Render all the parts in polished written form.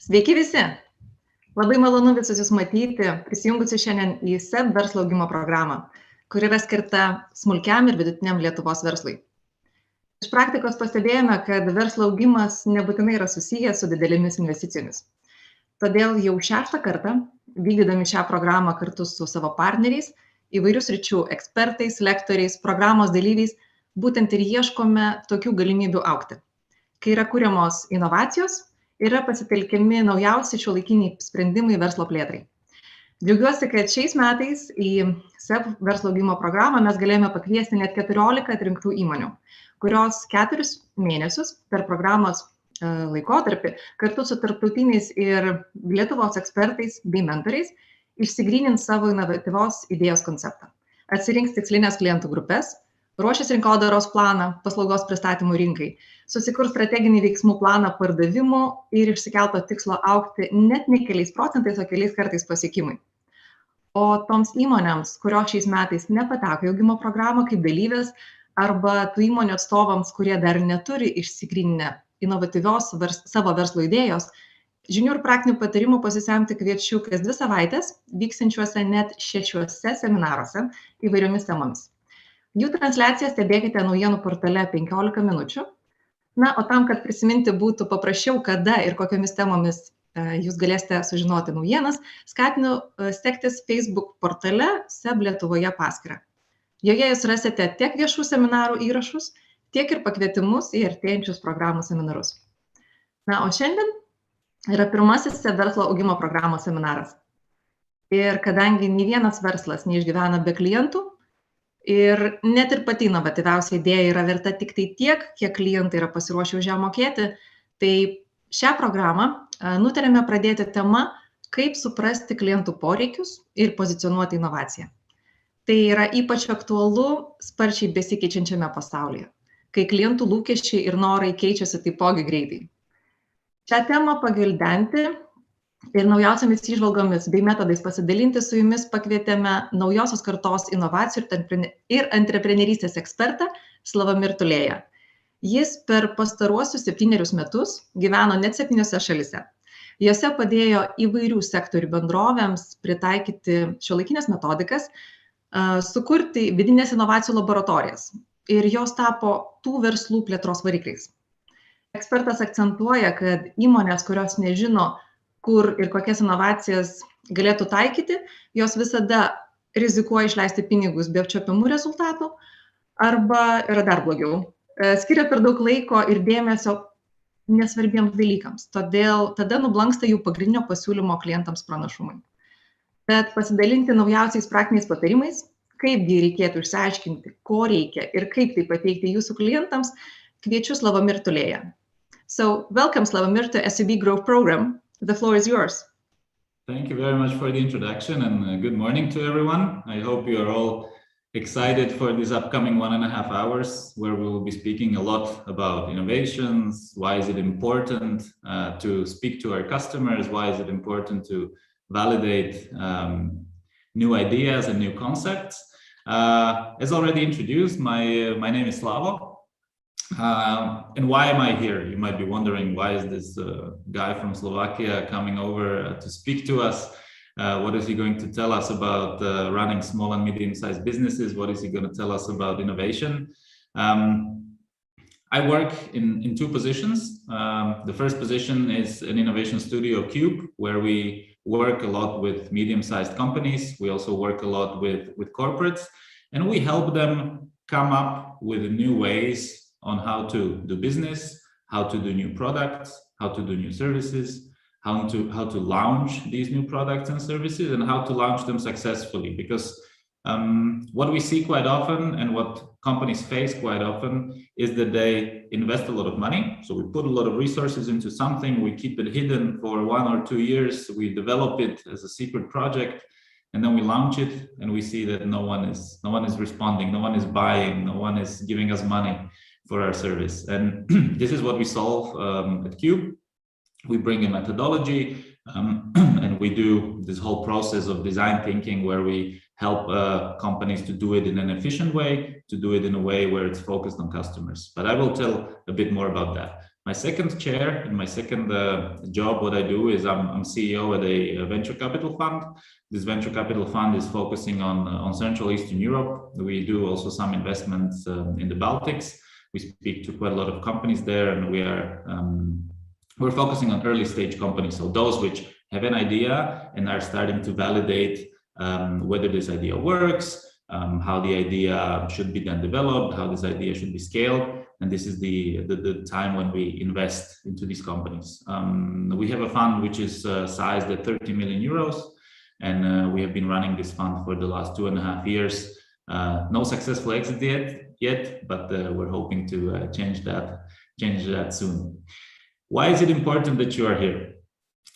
Sveiki visi! Labai malonu visus jūs matyti, prisijungusi šiandien į SEB verslo augimo programą, kuri yra skirta smulkiam ir vidutiniam Lietuvos verslui. Iš praktikos pastebėjome, kad verslo augimas nebūtinai yra susijęs su didelėmis investicijomis. Todėl jau 6. kartą, vykdydami šią programą kartu su savo partneriais, įvairių sričių ekspertais, lektoriais, programos dalyviais, būtent ir ieškome tokių galimybių augti. Kai yra kuriamos inovacijos, yra pasitelkiami naujausi šiuolaikiniai sprendimai verslo plėtrai. Džiaugiuosi, kad šiais metais į SEB verslo augimo programą mes galėjome pakviesti net 14 atrinktų įmonių, kurios 4 mėnesius per programos laikotarpį kartu su tarptautiniais ir Lietuvos ekspertais bei mentoriais išsigrynins savo inovatyvios idėjos konceptą. Atsirinks tikslinės klientų grupės, ruošis rinkodaros planą paslaugos pristatymų rinkai, susikurs strateginį veiksmų planą pardavimų ir išsikelto tikslo augti net ne keliais procentais, o keliais kartais pasiekimai. O toms įmonėms, kurios šiais metais nepateko į augimo programą kaip dalyvės, arba tų įmonių atstovams, kurie dar neturi išsigryninę inovatyvios savo verslo idėjos, žinių ir praktinių patarimų pasisemti kviečiu kas 2 savaites vyksiančiuose net 6 seminaruose įvairiomis temomis. Jų transliaciją stebėkite naujienų portale 15 minučių. Na, o tam, kad prisiminti būtų paprasčiau, kada ir kokiomis temomis jūs galėsite sužinoti naujienas, skatinu sektis Facebook portale SEB Lietuvoje paskyrą. Joje jūs rasite tiek viešų seminarų įrašus, tiek ir pakvietimus į artėjančius programų seminarus. Na, o šiandien yra pirmasis SEB verslo augimo programos seminaras. Ir kadangi nei vienas verslas neišgyvena be klientų, ir net ir pati inovatyviausia idėja yra verta tik tai tiek, kiek klientai yra pasiruošę už ją mokėti, tai šią programą nutarėme pradėti tema, kaip suprasti klientų poreikius ir pozicionuoti inovaciją. Tai yra ypač aktualu sparčiai besikeičiančiame pasaulyje, kai klientų lūkesčiai ir norai keičiasi taipogi greitai. Šią temą pagvildenti ir naujausiamis įžvalgomis bei metodais pasidalinti su jumis pakvietėme naujosios kartos inovacijų ir antreprenerystės ekspertą Slavo Tuleya. Jis per pastaruosius 7 metus gyveno net 7 šalyse. Jose padėjo įvairių sektorių bendrovėms pritaikyti šiuolaikinės metodikas, sukurti vidinės inovacijų laboratorijas. Ir jos tapo tų verslų plėtros varikliais. Ekspertas akcentuoja, kad įmonės, kurios nežino, kur ir kokias inovacijas galėtų taikyti, jos visada rizikuoja išleisti pinigus be apčiuopiamų rezultatų, arba yra dar blogiau, skiria per daug laiko ir dėmesio nesvarbiems dalykams. Todėl tada nublanksta jų pagrindinio pasiūlymo klientams pranašumai. Bet pasidalinti naujausiais praktiniais patarimais, kaipgi reikėtų išsiaiškinti, ko reikia ir kaip tai pateikti jūsų klientams, kviečiu Slavo Tuleya. So, welcome Slavo to SEB Growth Program. The floor is yours. Thank you very much for the introduction and good morning to everyone. I hope you are all excited for this upcoming 1.5 hours where we will be speaking a lot about innovations. Why is it important to speak to our customers? Why is it important to validate new ideas and new concepts? As already introduced, my name is Slavo. And why am I here? You might be wondering, why is this guy from Slovakia coming over to speak to us? What is he going to tell us about running small and medium-sized businesses? What is he going to tell us about innovation? I work in 2 positions. The first position is an innovation studio, Kaip, where we work a lot with medium-sized companies. We also work a lot with corporates, and we help them come up with new ways on how to do business, how to do new products, how to do new services, how to launch these new products and services, and how to launch them successfully. Because what we see quite often and what companies face quite often is that they invest a lot of money. So we put a lot of resources into something, we keep it hidden for 1 or 2 years, we develop it as a secret project, and then we launch it and we see that no one is responding, no one is buying, no one is giving us money for our service. And this is what we solve at Kaip. We bring a methodology and we do this whole process of design thinking where we help companies to do it in an efficient way, to do it in a way where it's focused on customers. But I will tell a bit more about that. My second chair and my second job, what I do is I'm CEO at a venture capital fund. This venture capital fund is focusing on Central Eastern Europe. We do also some investments in the Baltics. We speak to quite a lot of companies there, and we're focusing on early stage companies, so those which have an idea and are starting to validate whether this idea works, how the idea should be then developed, how this idea should be scaled. And this is the time when we invest into these companies. We have a fund which is sized at 30 million euros, and we have been running this fund for the last 2.5 years. No successful exit yet, but we're hoping to change that soon. Why is it important that you are here?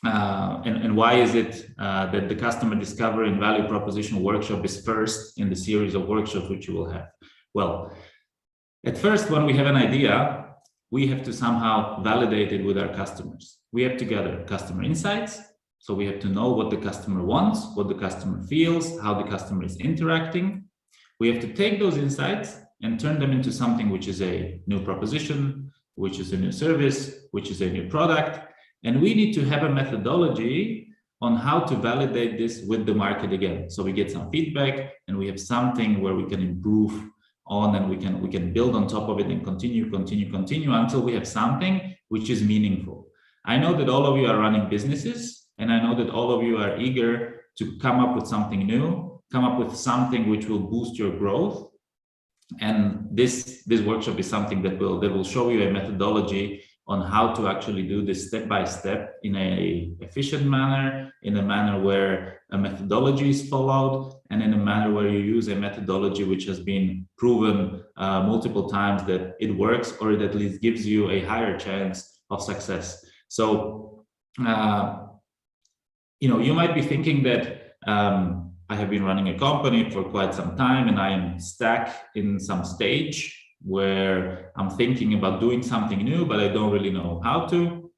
And why is it that the customer discovery and value proposition workshop is first in the series of workshops which you will have? Well, at first, when we have an idea, we have to somehow validate it with our customers. We have to gather customer insights. So we have to know what the customer wants, what the customer feels, how the customer is interacting. We have to take those insights and turn them into something which is a new proposition, which is a new service, which is a new product. And we need to have a methodology on how to validate this with the market again. So we get some feedback and we have something where we can improve on, and we can build on top of it and continue until we have something which is meaningful. I know that all of you are running businesses, and I know that all of you are eager to come up with something new, come up with something which will boost your growth. And this workshop is something that will show you a methodology on how to actually do this step by step in a efficient manner, in a manner where a methodology is followed, and in a manner where you use a methodology which has been proven multiple times that it works, or it at least gives you a higher chance of success. So, you might be thinking that I have been running a company for quite some time and I am stuck in some stage where I'm thinking about doing something new, but I don't really know how to,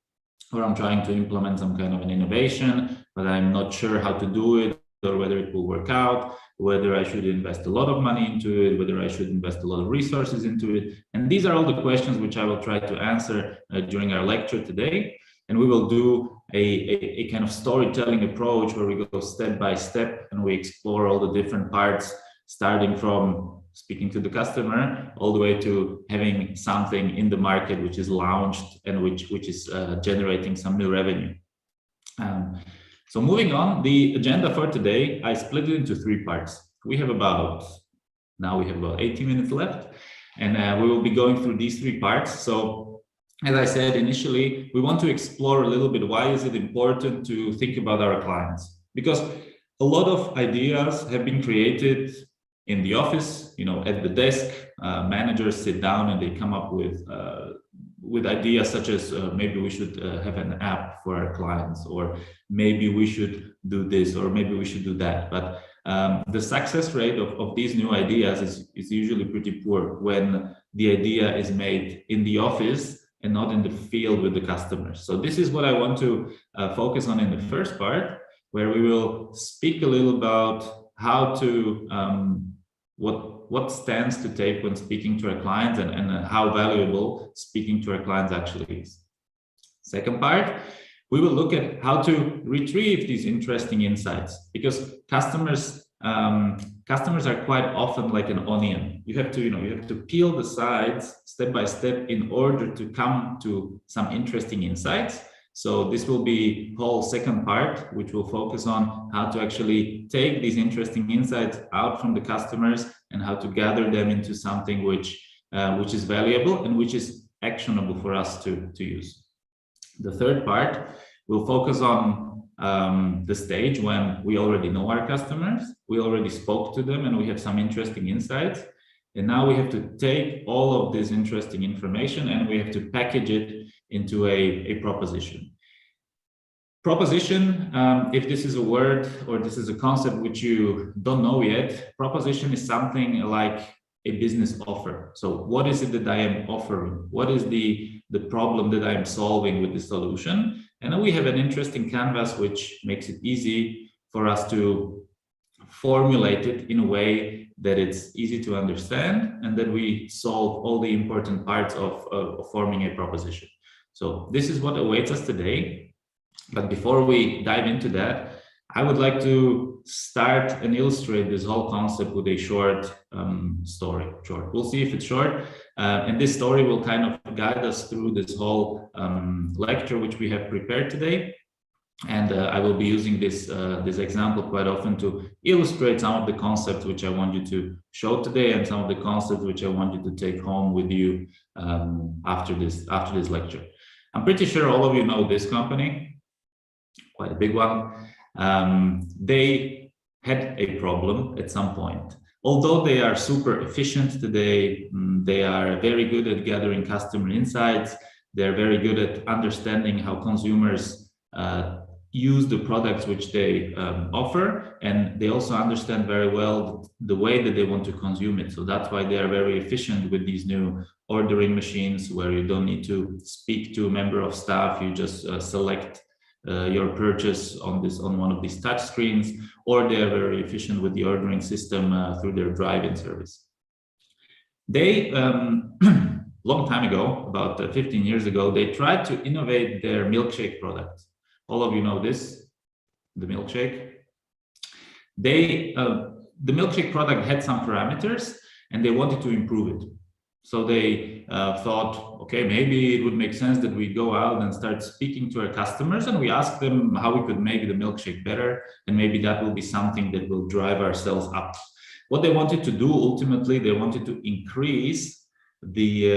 or I'm trying to implement some kind of an innovation, but I'm not sure how to do it, or whether it will work out, whether I should invest a lot of money into it, whether I should invest a lot of resources into it. And these are all the questions which I will try to answer during our lecture today. And we will do a kind of storytelling approach where we go step by step and we explore all the different parts, starting from speaking to the customer all the way to having something in the market which is launched and which is generating some new revenue. So moving on, the agenda for today, I split it into 3 parts. We have about 80 minutes left, and we will be going through these 3 parts. So as I said initially, we want to explore a little bit why is it important to think about our clients, because a lot of ideas have been created in the office, at the desk. Managers sit down and they come up with ideas such as maybe we should have an app for our clients, or maybe we should do this, or maybe we should do that. But the success rate of these new ideas is usually pretty poor when the idea is made in the office and not in the field with the customers. So this is what I want to focus on in the first part, where we will speak a little about how to what stands to take when speaking to our clients, and how valuable speaking to our clients actually is. Second part, we will look at how to retrieve these interesting insights, because customers are quite often like an onion. You have to peel the sides step by step in order to come to some interesting insights. So this will be whole second part, which will focus on how to actually take these interesting insights out from the customers and how to gather them into something which is valuable and which is actionable for us to use. The third part will focus on the stage when we already know our customers, we already spoke to them, and we have some interesting insights. And now we have to take all of this interesting information and we have to package it into a proposition. Proposition, if this is a word or this is a concept which you don't know yet, proposition is something like a business offer. So what is it that I am offering? What is the problem that I am solving with the solution? And then we have an interesting canvas which makes it easy for us to formulate it in a way that it's easy to understand, and that we solve all the important parts of forming a proposition. So this is what awaits us today. But before we dive into that, I would like to start and illustrate this whole concept with a short story. We'll see if it's short. And this story will kind of guide us through this whole lecture which we have prepared today. And I will be using this example quite often to illustrate some of the concepts which I want you to show today, and some of the concepts which I want you to take home with you after this lecture. I'm pretty sure all of you know this company, quite a big one. They had a problem at some point. Although they are super efficient today, they are very good at gathering customer insights. They're very good at understanding how consumers use the products which they offer, and they also understand very well the way that they want to consume it. So that's why they are very efficient with these new ordering machines, where you don't need to speak to a member of staff. You just select your purchase on one of these touch screens, or they are very efficient with the ordering system through their drive-in service. They long time ago, about 15 years ago, they tried to innovate their milkshake product. All of you know this, the milkshake. The milkshake product had some parameters, and they wanted to improve it. So they thought, okay, maybe it would make sense that we go out and start speaking to our customers, and we ask them how we could make the milkshake better, and maybe that will be something that will drive our sales up. What they wanted to do ultimately, they wanted to increase the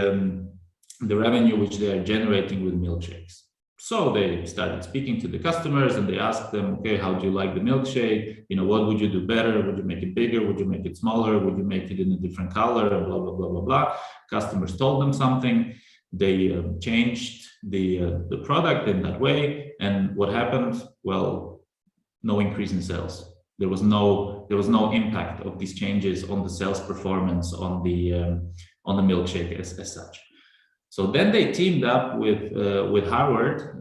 revenue which they are generating with milkshakes. So they started speaking to the customers, and they asked them, okay, how do you like the milkshake? You know, what would you do better? Would you make it bigger? Would you make it smaller? Would you make it in a different color? Blah, blah, blah, blah, blah. Customers told them something. They changed the product in that way. And what happened? Well, no increase in sales. There was no impact of these changes on the sales performance on the milkshake as such. So then they teamed up with Harvard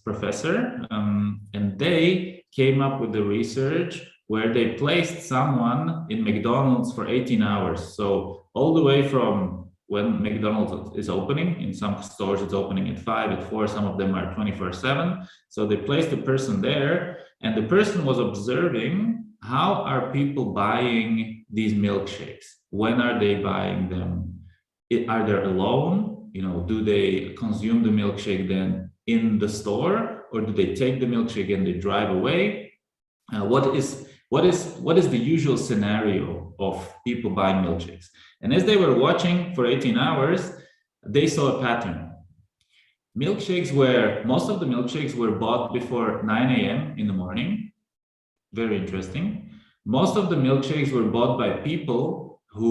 professor, and they came up with the research where they placed someone in McDonald's for 18 hours. So all the way from when McDonald's is opening, in some stores it's opening at 5, at 4, some of them are 24/7. So they placed the person there, and the person was observing how are people buying these milkshakes? When are they buying them? Are they alone? You know, do they consume the milkshake then in the store, or do they take the milkshake and they drive away? What is the usual scenario of people buying milkshakes? And as they were watching for 18 hours, they saw a pattern. Most of the milkshakes were bought before 9 a.m. in the morning. Very interesting. Most of the milkshakes were bought by people who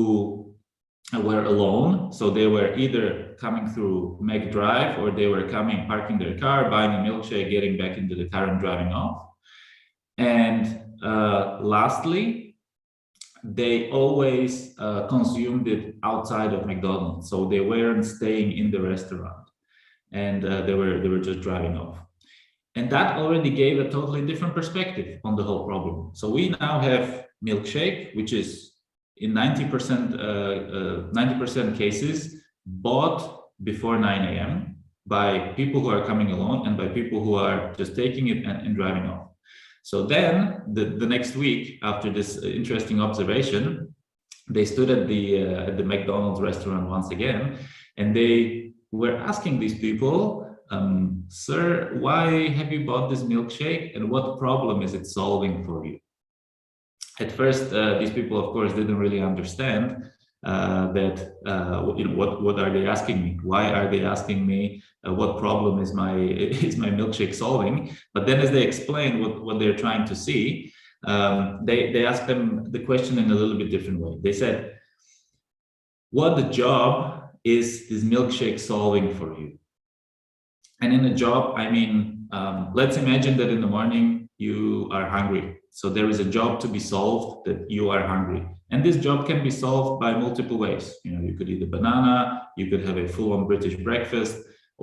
were alone, so they were either coming through Mac Drive, or they were parking their car, buying a milkshake, getting back into the car and driving off. And lastly, they always consumed it outside of McDonald's, so they weren't staying in the restaurant, and they were just driving off. And that already gave a totally different perspective on the whole problem. So we now have milkshake, which is in 90% cases bought before 9 a.m. by people who are coming alone, and by people who are just taking it and driving off. So then the next week, after this interesting observation, they stood at the McDonald's restaurant once again, and they were asking these people, sir, why have you bought this milkshake, and what problem is it solving for you? At first, these people, of course, didn't really understand what are they asking me? Why are they asking me what problem is my milkshake solving? But then, as they explained what they're trying to see, they asked them the question in a little bit different way. They said, "What the job is this milkshake solving for you?" And in a job, I mean, let's imagine that in the morning you are hungry. So there is a job to be solved, that you are hungry. And this job can be solved by multiple ways. You know, you could eat a banana, you could have a full-on British breakfast,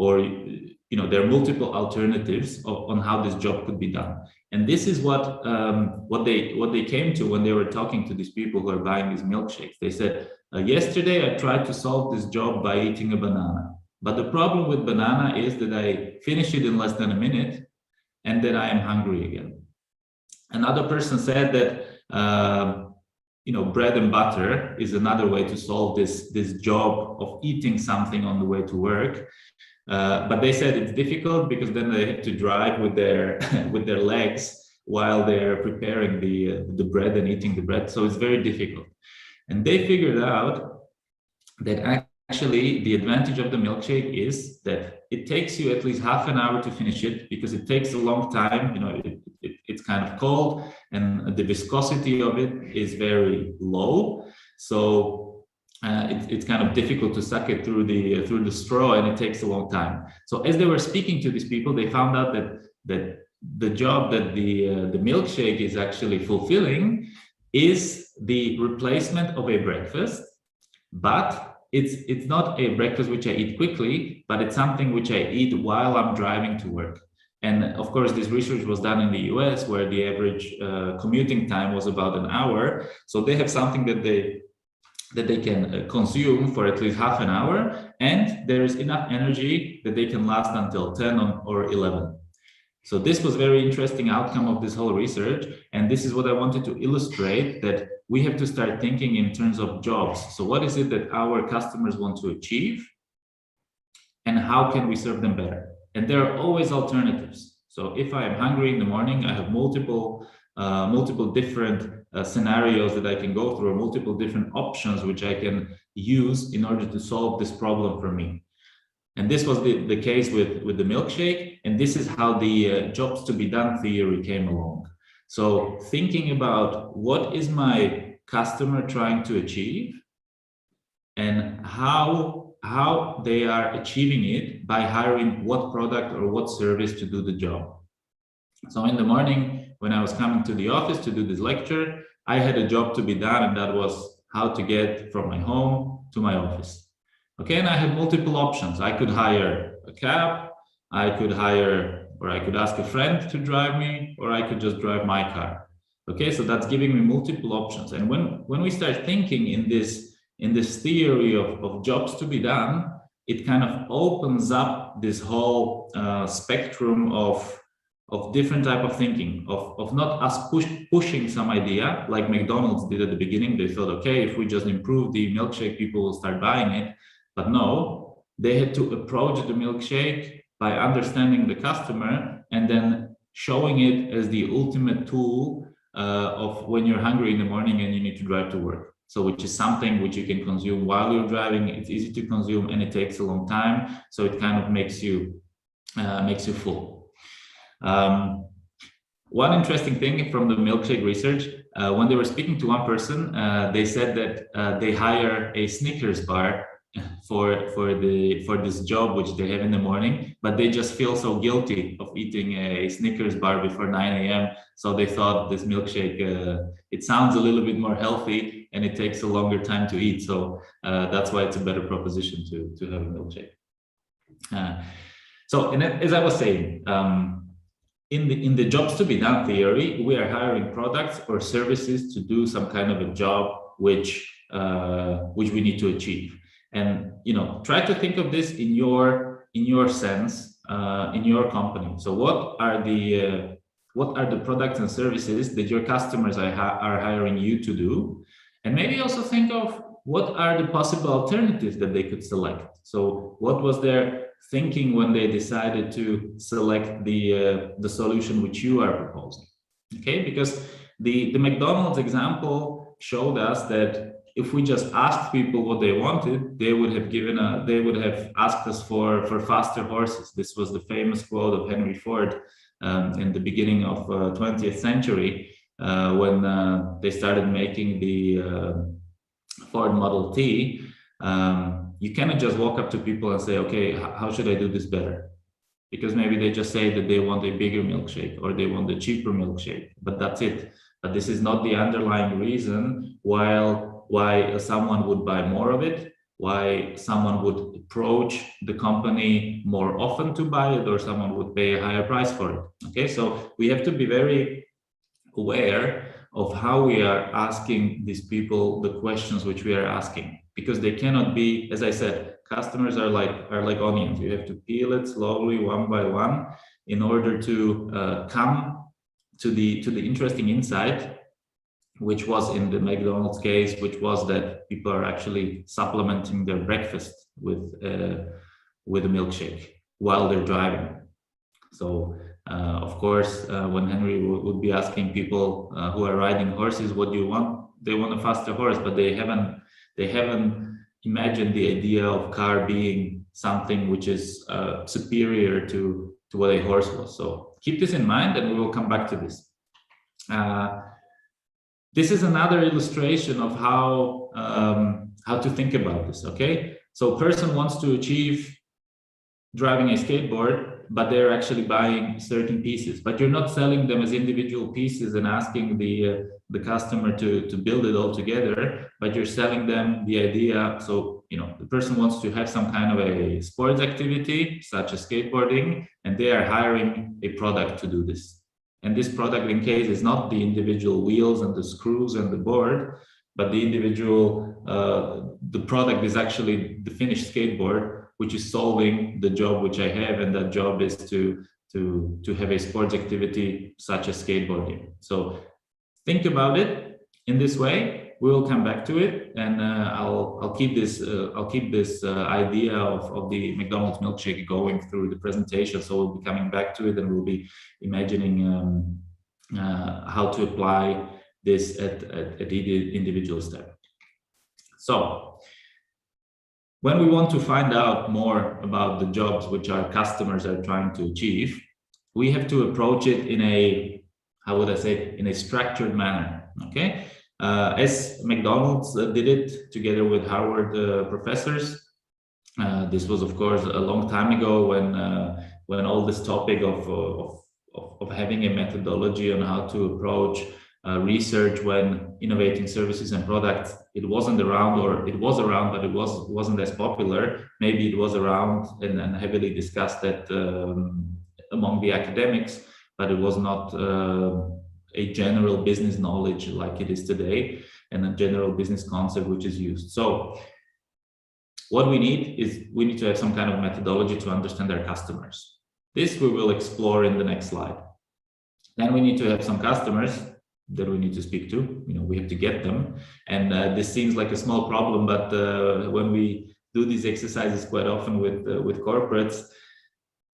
or, you know, there are multiple alternatives on how this job could be done. And this is what they came to when they were talking to these people who are buying these milkshakes. They said, yesterday I tried to solve this job by eating a banana. But the problem with banana is that I finish it in less than a minute and then I am hungry again. Another person said that bread and butter is another way to solve this job of eating something on the way to work. But they said it's difficult because then they have to drive with their with their legs while they're preparing the bread and eating the bread. So it's very difficult. And they figured out that actually the advantage of the milkshake is that it takes you at least half an hour to finish it, because it takes a long time. It's kind of cold and the viscosity of it is very low. So it's kind of difficult to suck it through the straw, and it takes a long time. So as they were speaking to these people, they found out that the job that the milkshake is actually fulfilling is the replacement of a breakfast, but it's not a breakfast which I eat quickly, but it's something which I eat while I'm driving to work. And of course, this research was done in the US, where the average commuting time was about an hour. So they have something that they can consume for at least half an hour, and there is enough energy that they can last until 10 or 11. So this was very interesting outcome of this whole research. And this is what I wanted to illustrate, that we have to start thinking in terms of jobs. So what is it that our customers want to achieve, and how can we serve them better? And there are always alternatives. So if I am hungry in the morning, I have multiple different scenarios that I can go through, or multiple different options which I can use in order to solve this problem for me. And this was the case with the milkshake, and this is how the jobs to be done theory came along. So thinking about what is my customer trying to achieve, and how they are achieving it by hiring what product or what service to do the job. So in the morning, when I was coming to the office to do this lecture, I had a job to be done, and that was how to get from my home to my office. Okay, and I had multiple options. I could hire a cab, I could ask a friend to drive me, or I could just drive my car. Okay, so that's giving me multiple options. And when we start thinking in this theory of jobs to be done, it kind of opens up this whole spectrum of different type of thinking, of not us pushing some idea like McDonald's did at the beginning. They thought, okay, if we just improve the milkshake, people will start buying it. But no, they had to approach the milkshake by understanding the customer and then showing it as the ultimate tool of when you're hungry in the morning and you need to drive to work. So which is something which you can consume while you're driving. It's easy to consume and it takes a long time. So it kind of makes you full. One interesting thing from the milkshake research, when they were speaking to one person, they said that they hire a Snickers bar for this job which they have in the morning, but they just feel so guilty of eating a Snickers bar before 9 a.m. So they thought this milkshake, it sounds a little bit more healthy and it takes a longer time to eat. So that's why it's a better proposition to have a milkshake. So, and as I was saying, in the jobs to be done theory, we are hiring products or services to do some kind of a job which we need to achieve. And try to think of this in your sense, in your company. So what are the products and services that your customers are hiring you to do? And maybe also think of what are the possible alternatives that they could select. So what was their thinking when they decided to select the solution which you are proposing? Okay, because the McDonald's example showed us that if we just asked people what they wanted, they would have asked us for faster horses. This was the famous quote of Henry Ford in the beginning of 20th century when they started making the Ford Model T. You cannot just walk up to people and say, okay, how should I do this better? Because maybe they just say that they want a bigger milkshake or they want a cheaper milkshake, but that's it. But this is not the underlying reason why someone would buy more of it, why someone would approach the company more often to buy it, or someone would pay a higher price for it. Okay, so we have to be very aware of how we are asking these people the questions which we are asking, because they cannot be, as I said, customers are like onions. You have to peel it slowly, one by one, in order to come to the interesting insight, which was in the McDonald's case, which was that people are actually supplementing their breakfast with a milkshake while they're driving. So of course, when Henry would be asking people who are riding horses, what do you want? They want a faster horse, but they haven't imagined the idea of car being something which is superior to what a horse was. So keep this in mind, and we will come back to this. This is another illustration of how to think about this. Okay, so a person wants to achieve driving a skateboard, but they're actually buying certain pieces, but you're not selling them as individual pieces and asking the customer to build it all together, but you're selling them the idea. So, you know, the person wants to have some kind of a sports activity, such as skateboarding, and they are hiring a product to do this. And this product, in case, is not the individual wheels and the screws and the board, but the individual, the product is actually the finished skateboard, which is solving the job which I have, and that job is to have a sports activity such as skateboarding. So think about it in this way. We will come back to it, and I'll keep this idea of the McDonald's milkshake going through the presentation. So we'll be coming back to it, and we'll be imagining how to apply this at the individual step. So when we want to find out more about the jobs which our customers are trying to achieve, we have to approach it in a, how would I say, in a structured manner. Okay. As McDonald's did it together with Harvard professors. This was, of course, a long time ago when all this topic of having a methodology on how to approach research when innovating services and products, it wasn't around, or it was around, but it wasn't as popular. Maybe it was around and heavily discussed among the academics, but it was not a general business knowledge like it is today, and a general business concept which is used. So what we need to have some kind of methodology to understand our customers. This we will explore in the next slide. Then we need to have some customers that we need to speak to. You know, we have to get them, and this seems like a small problem, but when we do these exercises quite often with corporates,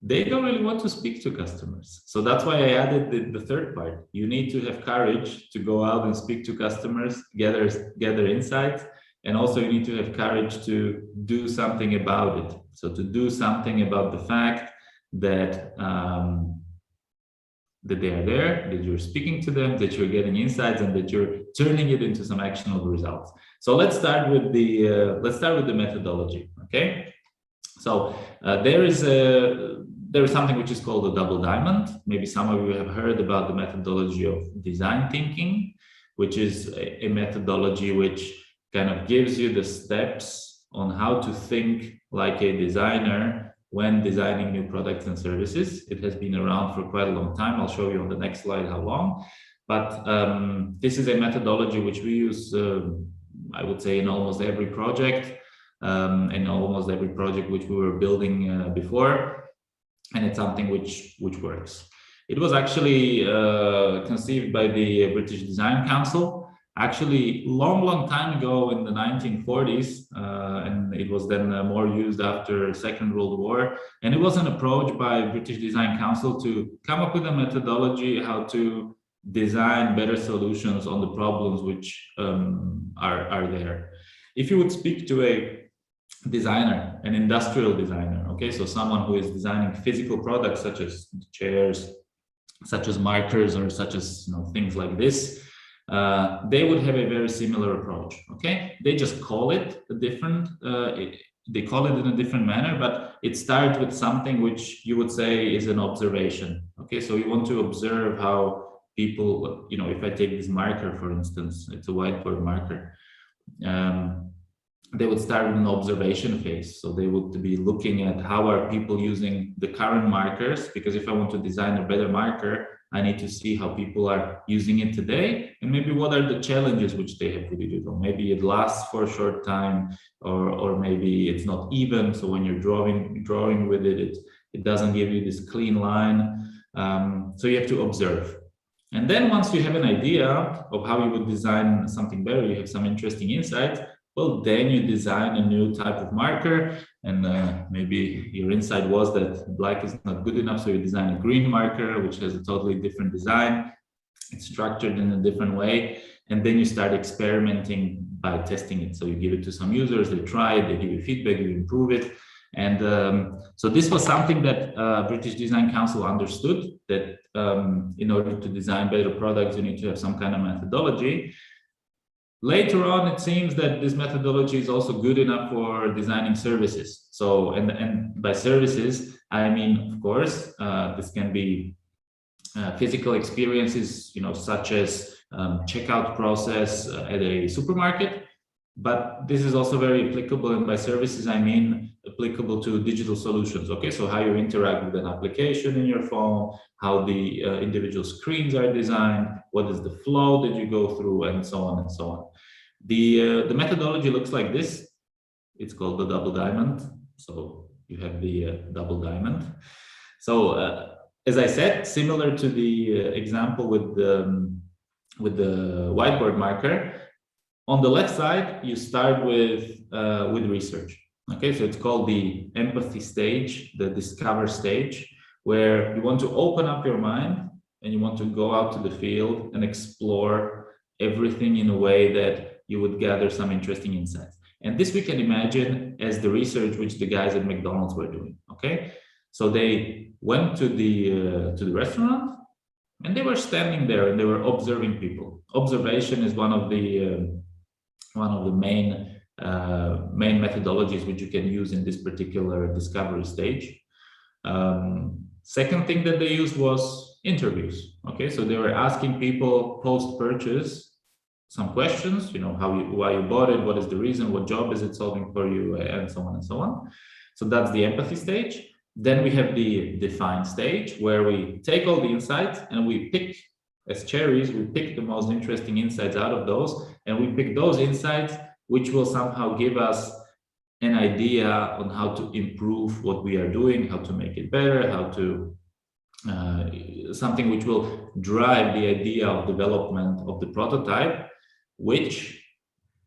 they don't really want to speak to customers. So that's why I added the third part. You need to have courage to go out and speak to customers, gather insights, and also you need to have courage to do something about it. So to do something about the fact that that they are there, that you're speaking to them, that you're getting insights, and that you're turning it into some actionable results. So let's start with the methodology. Okay. So there is something which is called a double diamond. Maybe some of you have heard about the methodology of design thinking, which is a methodology which kind of gives you the steps on how to think like a designer when designing new products and services. It has been around for quite a long time. I'll show you on the next slide how long. But this is a methodology which we use, I would say, in almost every project. In almost every project which we were building before, and it's something which works. It was actually conceived by the British Design Council, actually long time ago in the 1940s, and it was then more used after Second World War. And it was an approach by British Design Council to come up with a methodology how to design better solutions on the problems which are there. If you would speak to a designer, an industrial designer, okay, so someone who is designing physical products such as chairs, such as markers, or such as, you know, things like this, they would have a very similar approach. Okay, they just call it a different, they call it in a different manner, but it starts with something which you would say is an observation. Okay, so you want to observe how people, you know, if I take this marker, for instance, it's a whiteboard marker. They would start with an observation phase. So they would be looking at how are people using the current markers, because if I want to design a better marker, I need to see how people are using it today, and maybe what are the challenges which they have with digital. Maybe it lasts for a short time, or maybe it's not even. So when you're drawing with it, it doesn't give you this clean line. So you have to observe. And then once you have an idea of how you would design something better, you have some interesting insights, well, then you design a new type of marker. And maybe your insight was that black is not good enough, so you design a green marker, which has a totally different design. It's structured in a different way. And then you start experimenting by testing it. So you give it to some users, they try it, they give you feedback, you improve it. And so this was something that British Design Council understood, that in order to design better products, you need to have some kind of methodology. Later on, it seems that this methodology is also good enough for designing services. So, and by services, I mean, of course, this can be physical experiences, such as checkout process at a supermarket. But this is also very applicable, and by services, I mean applicable to digital solutions. Okay, so how you interact with an application in your phone, how the individual screens are designed, what is the flow that you go through, and so on and so on. The methodology looks like this. It's called the double diamond. So you have the double diamond. So as I said, similar to the example with the whiteboard marker. On the left side, you start with research. Okay, so it's called the empathy stage, the discover stage, where you want to open up your mind and you want to go out to the field and explore everything in a way that you would gather some interesting insights. And this we can imagine as the research which the guys at McDonald's were doing. Okay, so they went to the restaurant and they were standing there and they were observing people. Observation is one of the main methodologies which you can use in this particular discovery stage. Second thing that they used was interviews. Okay, so they were asking people post-purchase some questions, why you bought it, what is the reason, what job is it solving for you, and so on and so on. So that's the empathy stage. Then we have the define stage, where we take all the insights and we pick, as cherries, we pick the most interesting insights out of those, and we pick those insights which will somehow give us an idea on how to improve what we are doing, how to make it better, how to something which will drive the idea of development of the prototype, which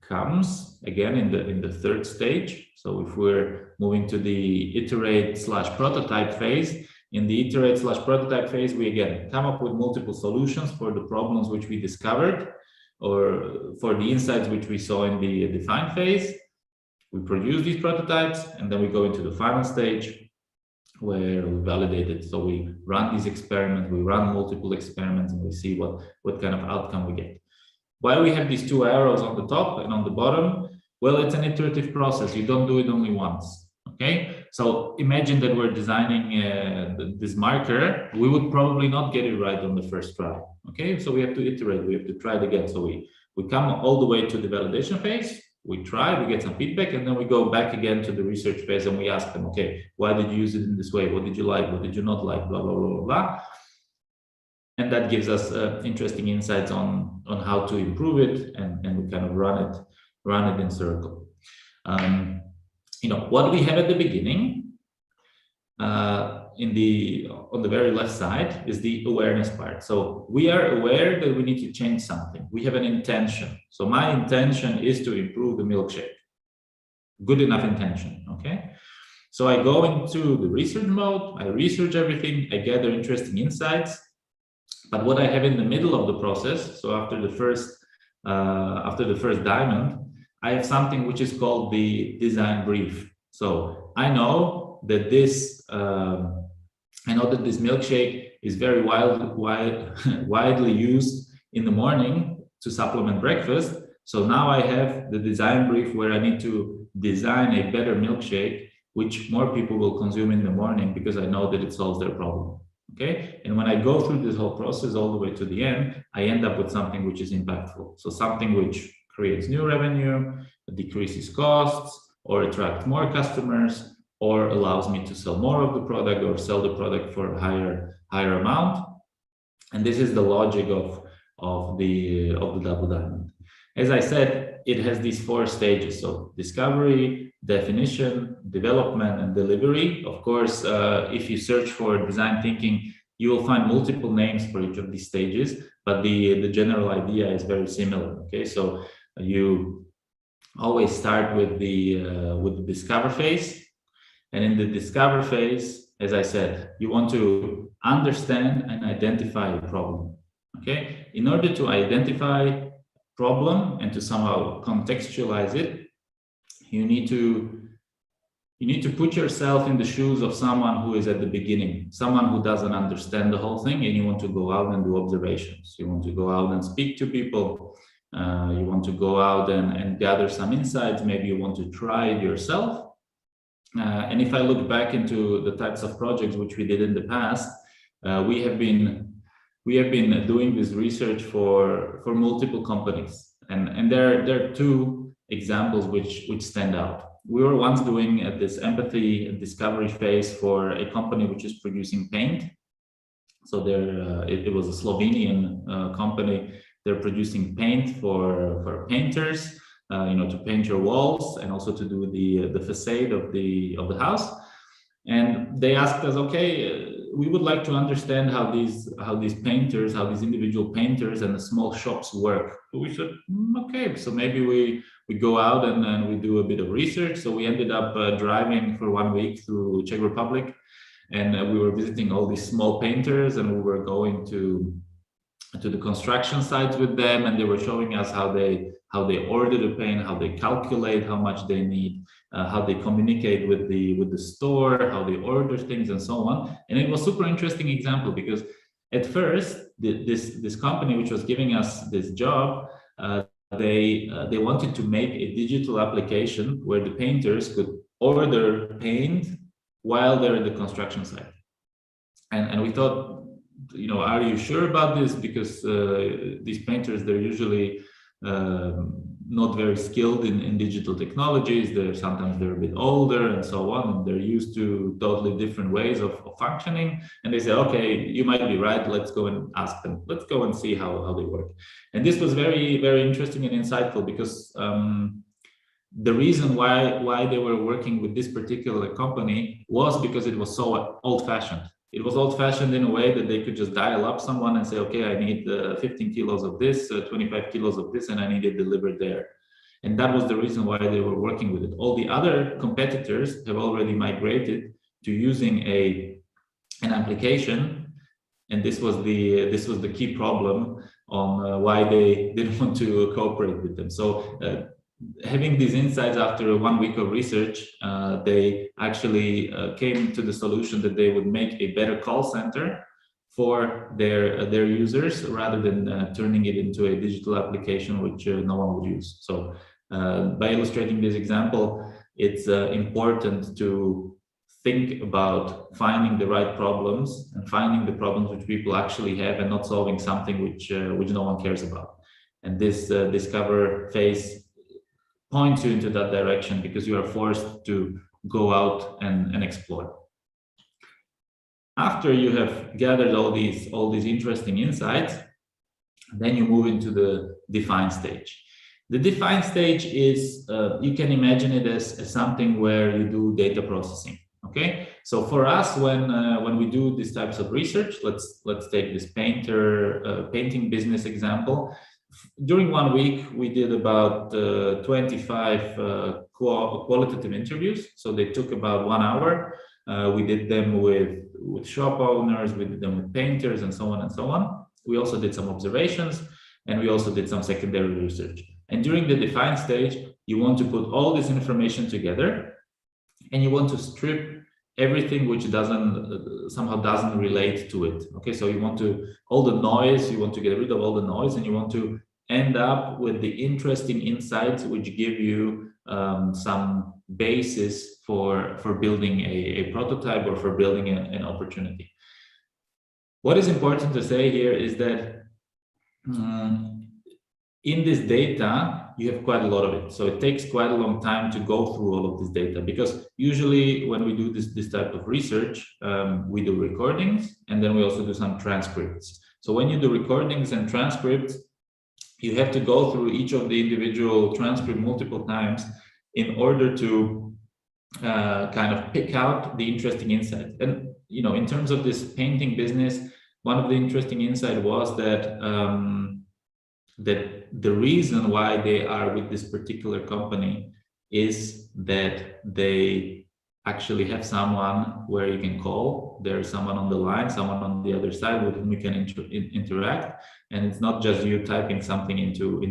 comes again in the third stage. So if we're moving to the iterate/prototype phase, in the iterate/prototype phase, we again come up with multiple solutions for the problems which we discovered, or for the insights which we saw in the define phase. We produce these prototypes, and then we go into the final stage where we validate it. So we run these experiments, we run multiple experiments, and we see what kind of outcome we get. Why we have these two arrows on the top and on the bottom? Well, it's an iterative process. You don't do it only once. Okay, so imagine that we're designing this marker. We would probably not get it right on the first try. Okay, so we have to iterate, we have to try it again. So we come all the way to the validation phase, we try, we get some feedback, and then we go back again to the research phase and we ask them, okay, why did you use it in this way? What did you like? What did you not like? Blah, blah, blah, blah, blah. And that gives us interesting insights on how to improve it, and we kind of run it in circle. What we have at the beginning, on the very left side, is the awareness part. So we are aware that we need to change something. We have an intention. So my intention is to improve the milkshake. Good enough intention, okay? So I go into the research mode, I research everything, I gather interesting insights. But what I have in the middle of the process, so after the first diamond, I have something which is called the design brief. So I know that this milkshake is very widely used in the morning to supplement breakfast. So now I have the design brief where I need to design a better milkshake, which more people will consume in the morning because I know that it solves their problem. Okay, and when I go through this whole process all the way to the end, I end up with something which is impactful. So something which creates new revenue, decreases costs, or attracts more customers, or allows me to sell more of the product or sell the product for a higher amount. And this is the logic of the double diamond. As I said, it has these 4 stages. So discovery, definition, development, and delivery. Of course, if you search for design thinking, you will find multiple names for each of these stages, but the general idea is very similar. Okay, so you always start with the discover phase, and in the discover phase, as I said, you want to understand and identify a problem. Okay, in order to identify problem and to somehow contextualize it, you need to put yourself in the shoes of someone who is at the beginning, someone who doesn't understand the whole thing, and you want to go out and do observations. You want to go out and speak to people. You want to go out and gather some insights. Maybe you want to try it yourself. And if I look back into the types of projects which we did in the past, we have been doing this research for multiple companies, and there are 2 examples which stand out. We were once doing this empathy and discovery phase for a company which is producing paint. So it was a Slovenian company. They're producing paint for painters, to paint your walls and also to do the facade of the house. And they asked us, okay, we would like to understand how these individual painters and the small shops work. So we said, okay, so maybe we go out and we do a bit of research. So we ended up driving for 1 week through Czech Republic, and we were visiting all these small painters, and we were going to the construction sites with them, and they were showing us how they order the paint, how they calculate how much they need, how they communicate with the store, how they order things, and so on. And it was a super interesting example, because at first this company which was giving us this job, they wanted to make a digital application where the painters could order paint while they're at the construction site. And we thought, are you sure about this? Because these painters, they're usually not very skilled in digital technologies. Sometimes they're a bit older and so on, and they're used to totally different ways of functioning. And they said, okay, you might be right. Let's go and ask them. Let's go and see how they work. And this was very, very interesting and insightful, because the reason why they were working with this particular company was because it was so old-fashioned. It was old-fashioned in a way that they could just dial up someone and say, okay, I need 15 kilos of this, 25 kilos of this, and I need it delivered there. And that was the reason why they were working with it. All the other competitors have already migrated to using an application, and this was the key problem on why they didn't want to cooperate with them. So having these insights after 1 week of research, they actually came to the solution that they would make a better call center for their users, rather than turning it into a digital application which no one would use. So by illustrating this example, it's important to think about finding the right problems and finding the problems which people actually have, and not solving something which no one cares about. And this discover phase points you into that direction, because you are forced to go out and explore. After you have gathered all these interesting insights, then you move into the define stage. The define stage is, you can imagine it as something where you do data processing. Okay, so for us, when we do these types of research, let's take this painting business example. During 1 week, we did about 25 qualitative interviews. So they took about 1 hour. We did them with shop owners, we did them with painters, and so on and so on. We also did some observations, and we also did some secondary research. And during the define stage, you want to put all this information together, and you want to strip everything which somehow doesn't relate to it. Okay, so you want to get rid of all the noise, and you want to end up with the interesting insights which give you some basis for building a prototype, or for building an opportunity. What is important to say here is that in this data, you have quite a lot of it. So it takes quite a long time to go through all of this data, because usually when we do this type of research, we do recordings, and then we also do some transcripts. So when you do recordings and transcripts, you have to go through each of the individual transcript multiple times in order to kind of pick out the interesting insight. And in terms of this painting business, one of the interesting insight was that that the reason why they are with this particular company is that they actually have someone where you can call. There's someone on the line, someone on the other side with whom you can interact, and it's not just you typing something into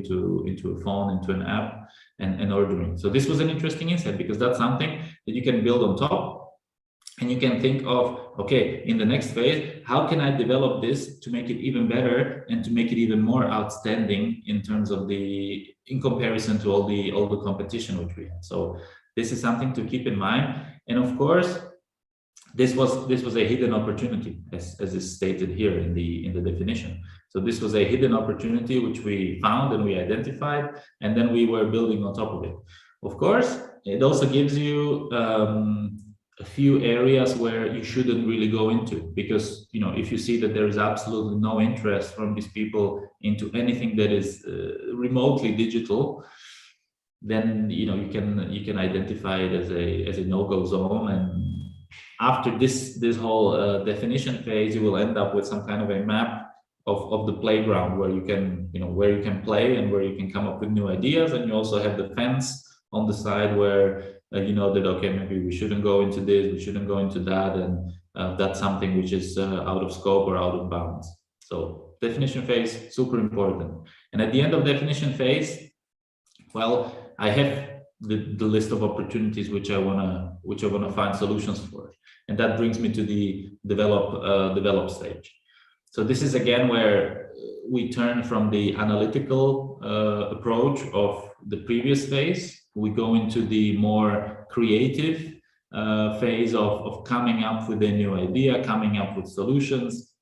a phone, into an app, and ordering. So this was an interesting insight, because that's something that you can build on top. And you can think of, okay, in the next phase, how can I develop this to make it even better and to make it even more outstanding in terms of in comparison to all the competition which we have. So this is something to keep in mind. And of course, this was a hidden opportunity, as is stated here in the definition. So this was a hidden opportunity which we found and we identified, and then we were building on top of it. Of course, it also gives you a few areas where you shouldn't really go into, because if you see that there is absolutely no interest from these people into anything that is remotely digital, then you can identify it as a no-go zone. And after this whole definition phase, you will end up with some kind of a map of the playground where you can play and where you can come up with new ideas. And you also have the fence on the side where that, okay, maybe we shouldn't go into this, we shouldn't go into that, and that's something which is out of scope or out of bounds. So definition phase, super important. And at the end of definition phase, well, I have the list of opportunities which I wanna find solutions for, and that brings me to the develop stage. So this is again where we turn from the analytical approach of the previous phase. We go into the more creative phase of coming up with a new idea, coming up with solutions,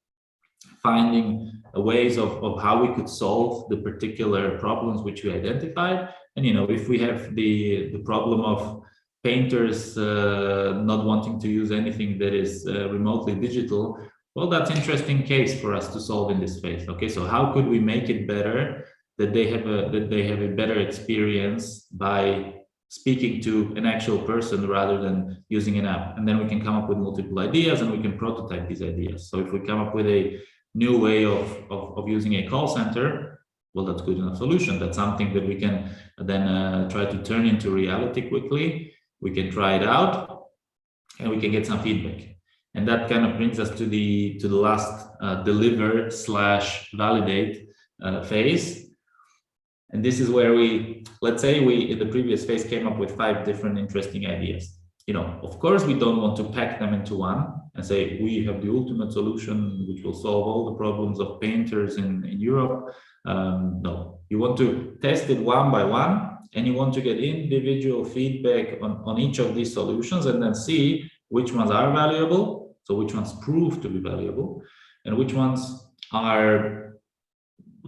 finding ways of how we could solve the particular problems which we identified. And if we have the problem of painters not wanting to use anything that is remotely digital, well, that's an interesting case for us to solve in this phase. Okay, so how could we make it better, that they have a better experience by speaking to an actual person rather than using an app? And then we can come up with multiple ideas and we can prototype these ideas. So if we come up with a new way of using a call center, well, that's good enough solution. That's something that we can then try to turn into reality quickly. We can try it out and we can get some feedback. And that kind of brings us to the last deliver/validate phase. And this is where let's say we in the previous phase came up with 5 different interesting ideas. Of course, we don't want to pack them into one and say we have the ultimate solution which will solve all the problems of painters in Europe. No, you want to test it one by one, and you want to get individual feedback on each of these solutions, and then see which ones are valuable, so which ones prove to be valuable, and which ones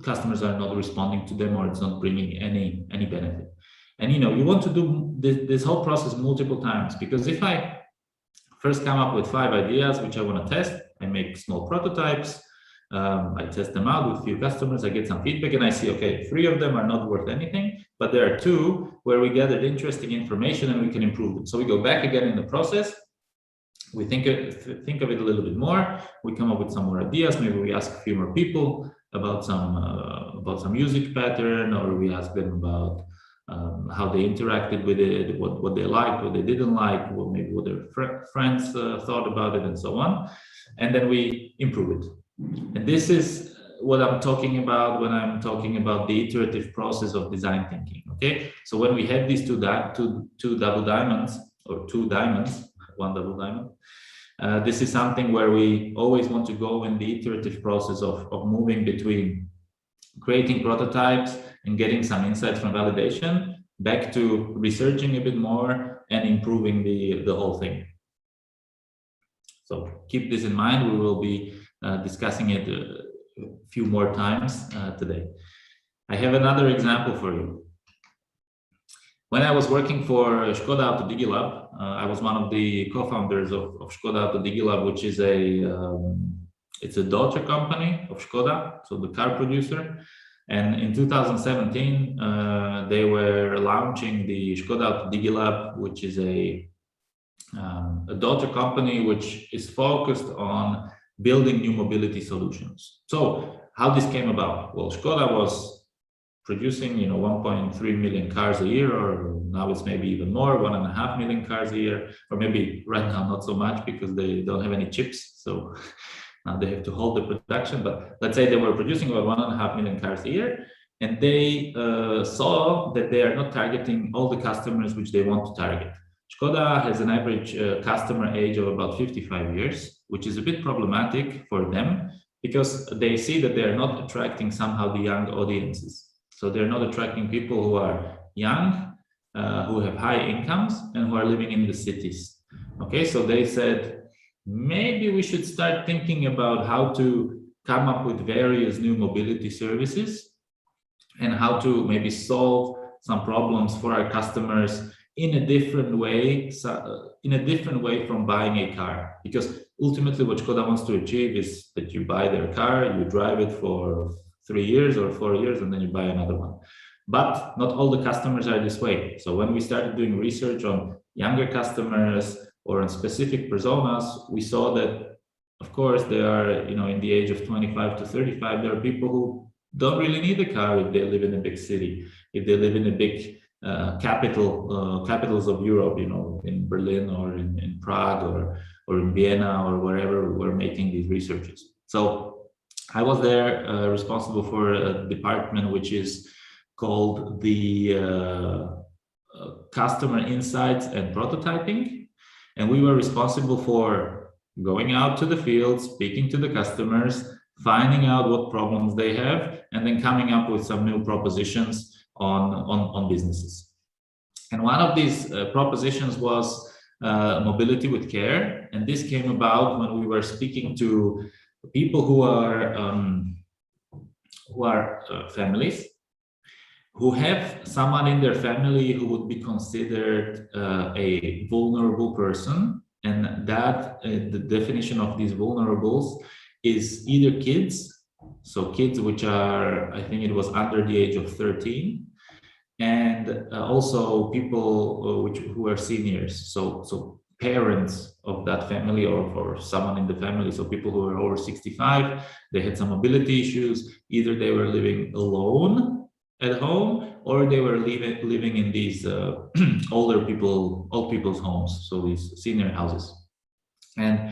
customers are not responding to them, or it's not bringing any benefit. And you want to do this whole process multiple times, because if I first come up with 5 ideas which I want to test, I make small prototypes, I test them out with a few customers, I get some feedback, and I see, okay, 3 of them are not worth anything, but there are 2 where we gathered interesting information and we can improve them. So we go back again in the process, we think of it a little bit more, we come up with some more ideas, maybe we ask a few more people about some music pattern, or we ask them about how they interacted with it, what they liked, what they didn't like, maybe what their friends thought about it, and so on. And then we improve it. And this is what I'm talking about when I'm talking about the iterative process of design thinking. Okay, so when we have these two double diamonds, or 2 diamonds, 1 double diamond, this is something where we always want to go in the iterative process of moving between creating prototypes and getting some insights from validation, back to researching a bit more and improving the whole thing. So keep this in mind. We will be discussing it a few more times today. I have another example for you. When I was working for Škoda Auto Digilab, I was one of the co-founders of Škoda Auto Digilab, which is a It's a daughter company of Škoda, so the car producer. And in 2017, they were launching the Škoda Digilab, which is a daughter company which is focused on building new mobility solutions. So how this came about? Well, Škoda was producing, 1.3 million cars a year, or now it's maybe even more, 1.5 million cars a year, or maybe right now not so much because they don't have any chips. So now they have to hold the production, but let's say they were producing about 1.5 million cars a year, and they saw that they are not targeting all the customers which they want to target. Škoda has an average customer age of about 55 years, which is a bit problematic for them because they see that they are not attracting somehow the young audiences. So they're not attracting people who are young, who have high incomes, and who are living in the cities. Okay, so they said, maybe we should start thinking about how to come up with various new mobility services and how to maybe solve some problems for our customers in a different way, from buying a car. Because ultimately what Škoda wants to achieve is that you buy their car, you drive it for 3 years or 4 years, and then you buy another one. But not all the customers are this way. So when we started doing research on younger customers or on specific personas, we saw that, of course, they are, in the age of 25 to 35, there are people who don't really need a car if they live in a big city, if they live in a big capitals of Europe, in Berlin or in Prague or in Vienna or wherever we're making these researches. So I was there responsible for a department which is called the Customer Insights and Prototyping. And we were responsible for going out to the field, speaking to the customers, finding out what problems they have, and then coming up with some new propositions on businesses. And one of these propositions was mobility with care. And this came about when we were speaking to people who are families who have someone in their family who would be considered a vulnerable person. And that the definition of these vulnerables is either kids, so kids which are, I think it was under the age of 13, and also people who are seniors, so parents of that family or someone in the family, so people who are over 65, they had some mobility issues, either they were living alone at home or they were living in these old people's homes, so these senior houses. And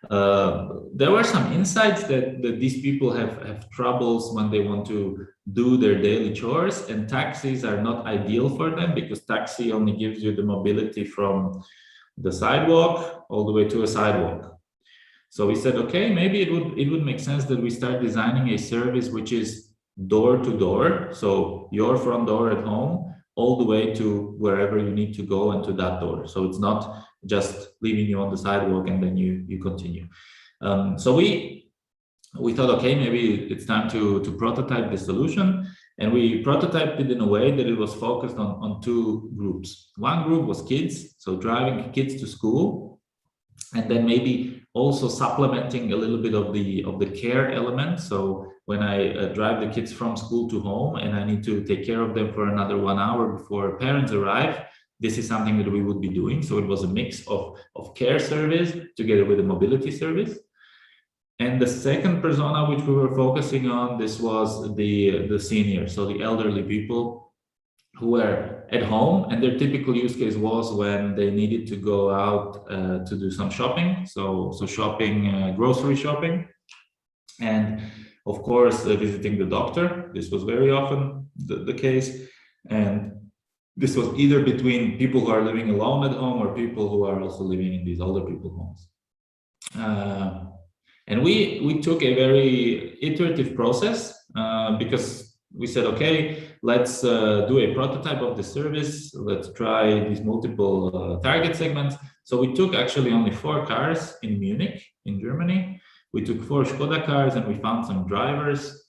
there were some insights that these people have troubles when they want to do their daily chores, and taxis are not ideal for them because taxi only gives you the mobility from the sidewalk all the way to a sidewalk. So we said, okay, maybe it would make sense that we start designing a service which is door to door, so your front door at home all the way to wherever you need to go and to that door. So it's not just leaving you on the sidewalk and then you continue. So we thought, okay, maybe it's time to prototype the solution. And we prototyped it in a way that it was focused on two groups. One group was kids, so driving kids to school, and then maybe also supplementing a little bit of the care element. So when I drive the kids from school to home and I need to take care of them for another 1 hour before parents arrive, this is something that we would be doing. So it was a mix of care service together with a mobility service. And the second persona which we were focusing on, this was the seniors, so the elderly people who were at home, and their typical use case was when they needed to go out to do some shopping, so shopping, grocery shopping, and of course visiting the doctor. This was very often the case, and this was either between people who are living alone at home or people who are also living in these older people's homes. And we took a very iterative process because we said, okay, let's do a prototype of the service. Let's try these multiple target segments. So we took actually only 4 cars in Munich, in Germany. We took 4 Škoda cars and we found some drivers,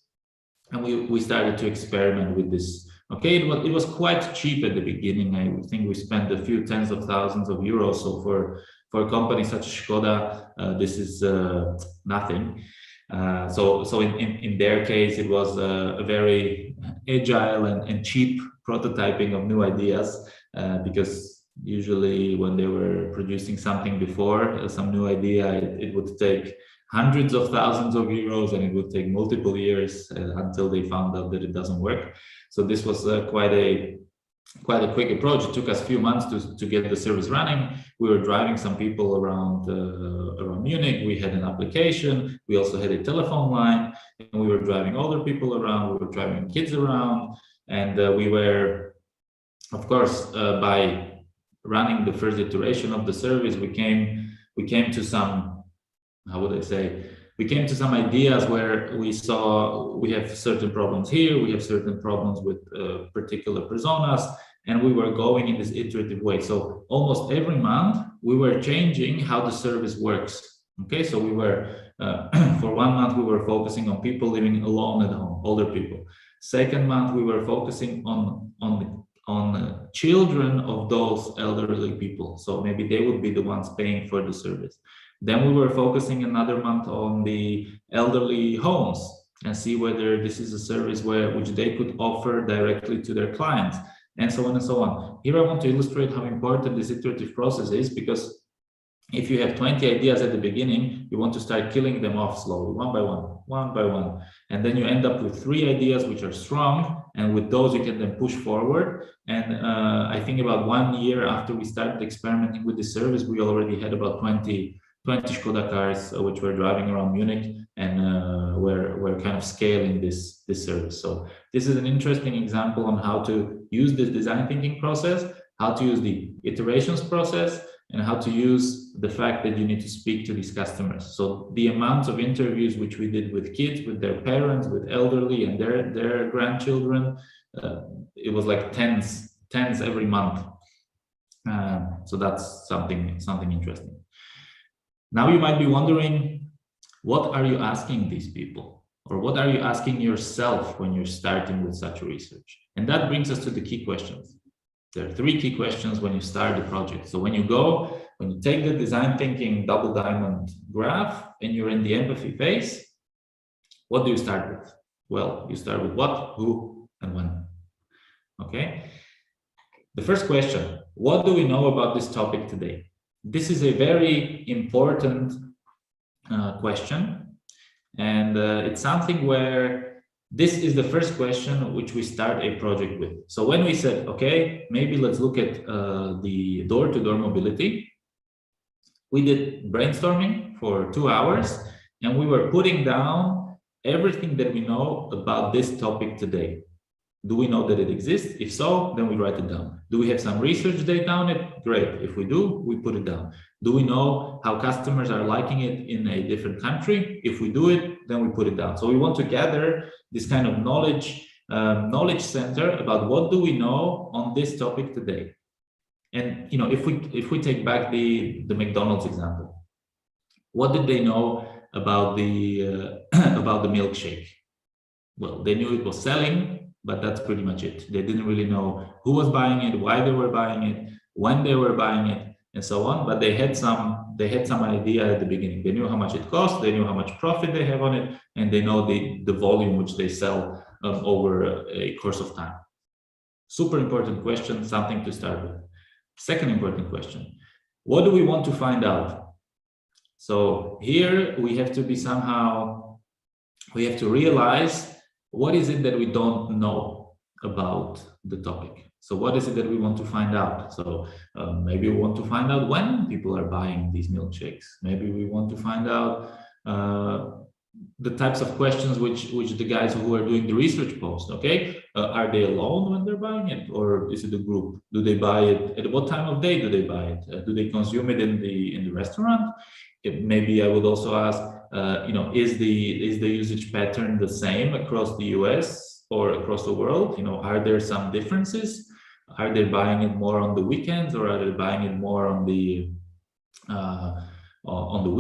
and we started to experiment with this. Okay, it was quite cheap at the beginning. I think we spent a few tens of thousands of euros. So for a company such as Škoda, this is nothing. So in their case, it was a very agile and cheap prototyping of new ideas, because usually when they were producing something before, some new idea, it would take hundreds of thousands of euros, and it would take multiple years until they found out that it doesn't work. So this was quite a quick approach. It took us a few months to get the service running. We were driving some people around Munich. We had an application. We also had a telephone line, and we were driving older people around. We were driving kids around, and we were, of course, by running the first iteration of the service, we came to some, how would I say? We came to some ideas where we saw we have certain problems here, we have certain problems with particular personas, and we were going in this iterative way. So almost every month we were changing how the service works. Okay, so we were for 1 month we were focusing on people living alone at home, older people. Second month we were focusing on children of those elderly people. So maybe they would be the ones paying for the service. Then we were focusing another month on the elderly homes and see whether this is a service which they could offer directly to their clients, and so on and so on. Here I want to illustrate how important this iterative process is, because if you have 20 ideas at the beginning, you want to start killing them off slowly, one by one. And then you end up with 3 ideas which are strong, and with those you can then push forward. And I think about 1 year after we started experimenting with this service, we already had about 20 Skoda cars which were driving around Munich, and we're kind of scaling this service. So this is an interesting example on how to use this design thinking process, how to use the iterations process, and how to use the fact that you need to speak to these customers. So the amount of interviews which we did with kids, with their parents, with elderly and their grandchildren, it was like tens every month. So that's something interesting. Now you might be wondering, what are you asking these people? Or what are you asking yourself when you're starting with such research? And that brings us to the key questions. There are 3 key questions when you start the project. So when you take the design thinking double diamond graph and you're in the empathy phase, what do you start with? Well, you start with what, who, and when. Okay. The first question, what do we know about this topic today? This is a very important question, and it's something where this is the first question which we start a project with. So when we said, okay, maybe let's look at the door-to-door mobility, we did brainstorming for 2 hours, and we were putting down everything that we know about this topic today. Do we know that it exists? If so, then we write it down. Do we have some research data on it? Great. If we do, we put it down. Do we know how customers are liking it in a different country? If we do it, then we put it down. So we want to gather this kind of knowledge center about what do we know on this topic today. And if we take back the McDonald's example, what did they know about the milkshake? Well, they knew it was selling, but that's pretty much it. They didn't really know who was buying it, why they were buying it, when they were buying it, and so on. But they had some idea at the beginning. They knew how much it cost, they knew how much profit they have on it, and they know the volume which they sell over a course of time. Super important question, something to start with. Second important question, what do we want to find out? So here we have to realize, what is it that we don't know about the topic? So what is it that we want to find out? So maybe we want to find out when people are buying these milkshakes. Maybe we want to find out the types of questions which the guys who are doing the research post. Okay, are they alone when they're buying it, or is it a group? Do they buy it at what time of day? Do they buy it? Do they consume it in the restaurant? Maybe I would also ask, is the usage pattern the same across the US or across the world? Are there some differences? Are they buying it more on the weekends, or are they buying it more on the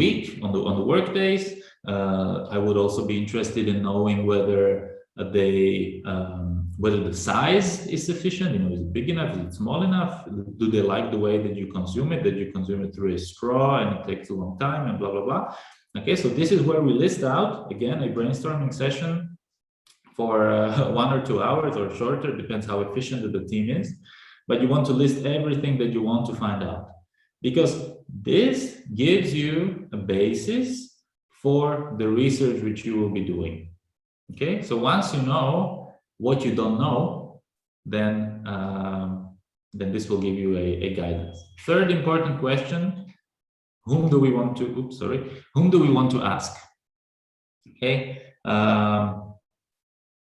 week, on the work days? I would also be interested in knowing whether the size is sufficient. Is it big enough? Is it small enough? Do they like the way that you consume it? That you consume it through a straw and it takes a long time, and blah blah blah. Okay, so this is where we list out, again, a brainstorming session for 1 or 2 hours or shorter, depends how efficient the team is. But you want to list everything that you want to find out, because this gives you a basis for the research which you will be doing. Okay, so once you know what you don't know, then this will give you a guidance. Third important question: whom do we want to ask? Okay,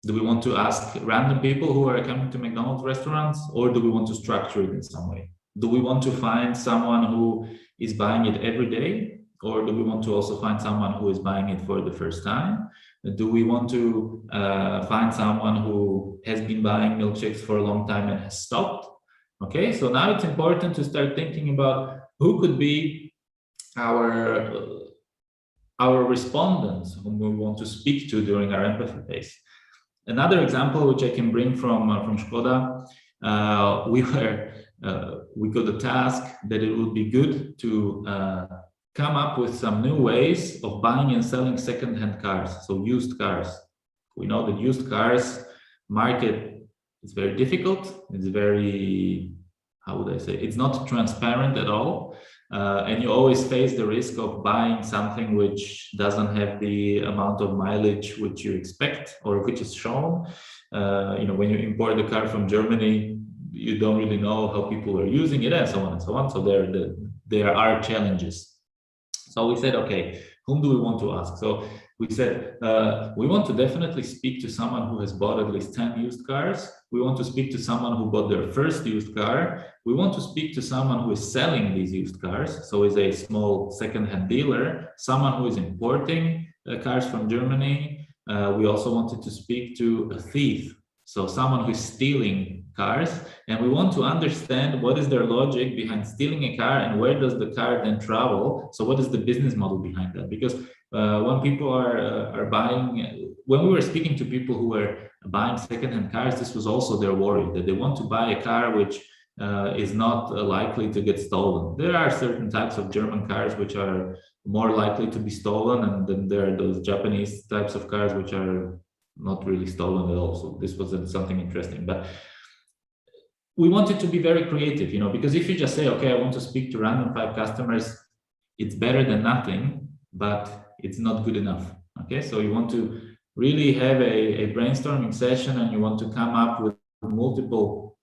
do we want to ask random people who are coming to McDonald's restaurants, or do we want to structure it in some way? Do we want to find someone who is buying it every day, or do we want to also find someone who is buying it for the first time? Do we want to find someone who has been buying milkshakes for a long time and has stopped? Okay, so now it's important to start thinking about who could be our respondents whom we want to speak to during our empathy phase. Another example which I can bring from Skoda, we got a task that it would be good to come up with some new ways of buying and selling second-hand cars, so used cars. We know that used cars market is very difficult. It's very, how would I say, it's not transparent at all. And you always face the risk of buying something which doesn't have the amount of mileage which you expect or which is shown. When you import the car from Germany, you don't really know how people are using it, and so on and so on. So there are challenges. So we said, okay, whom do we want to ask? So we said, we want to definitely speak to someone who has bought at least 10 used cars. We want to speak to someone who bought their first used car. We want to speak to someone who is selling these used cars, so is a small second-hand dealer, someone who is importing cars from Germany. We also wanted to speak to a thief, so someone who is stealing cars, and we want to understand what is their logic behind stealing a car and where does the car then travel. So what is the business model behind that? Because when people are buying, when we were speaking to people who were buying second-hand cars, this was also their worry, that they want to buy a car which is not likely to get stolen. There are certain types of German cars which are more likely to be stolen, and then there are those Japanese types of cars which are not really stolen at all. So this was something interesting. But we wanted to be very creative, because if you just say, okay, I want to speak to random 5 customers, it's better than nothing, but it's not good enough. Okay, so you want to really have a brainstorming session, and you want to come up with multiple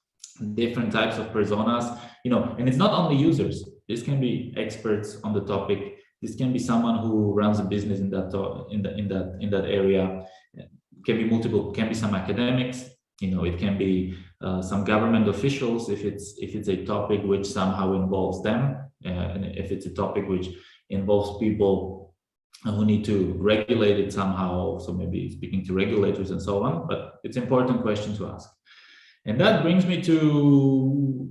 different types of personas, and it's not only users. This can be experts on the topic. This can be someone who runs a business in that area. It can be multiple. It can be some academics. It can be some government officials if it's a topic which somehow involves them, and if it's a topic which involves people who need to regulate it somehow, so maybe speaking to regulators and so on. But it's an important question to ask. And that brings me to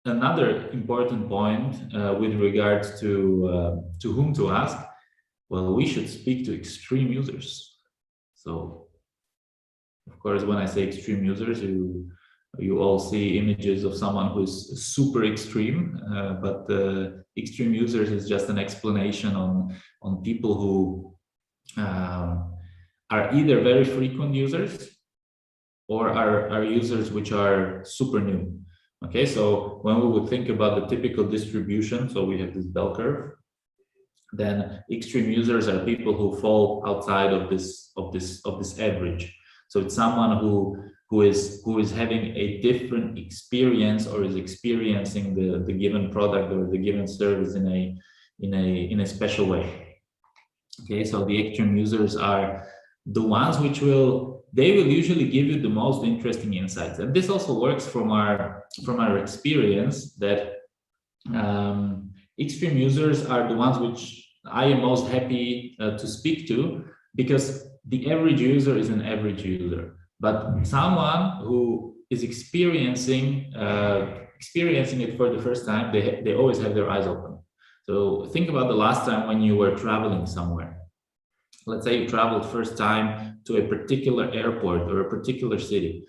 another important point with regards to whom to ask. Well, we should speak to extreme users. So, of course, when I say extreme users, you all see images of someone who is super extreme, but extreme users is just an explanation on people who are either very frequent users or are users which are super new. Okay, so when we would think about the typical distribution, so we have this bell curve, then extreme users are people who fall outside of this average. So it's someone who is having a different experience, or is experiencing the given product or the given service in a special way. Okay, so the extreme users are the ones which will usually give you the most interesting insights, and this also works from our experience that extreme users are the ones which I am most happy to speak to, because the average user is an average user, but someone who is experiencing it for the first time, they always have their eyes open. So think about the last time when you were traveling somewhere. Let's say you traveled first time to a particular airport or a particular city.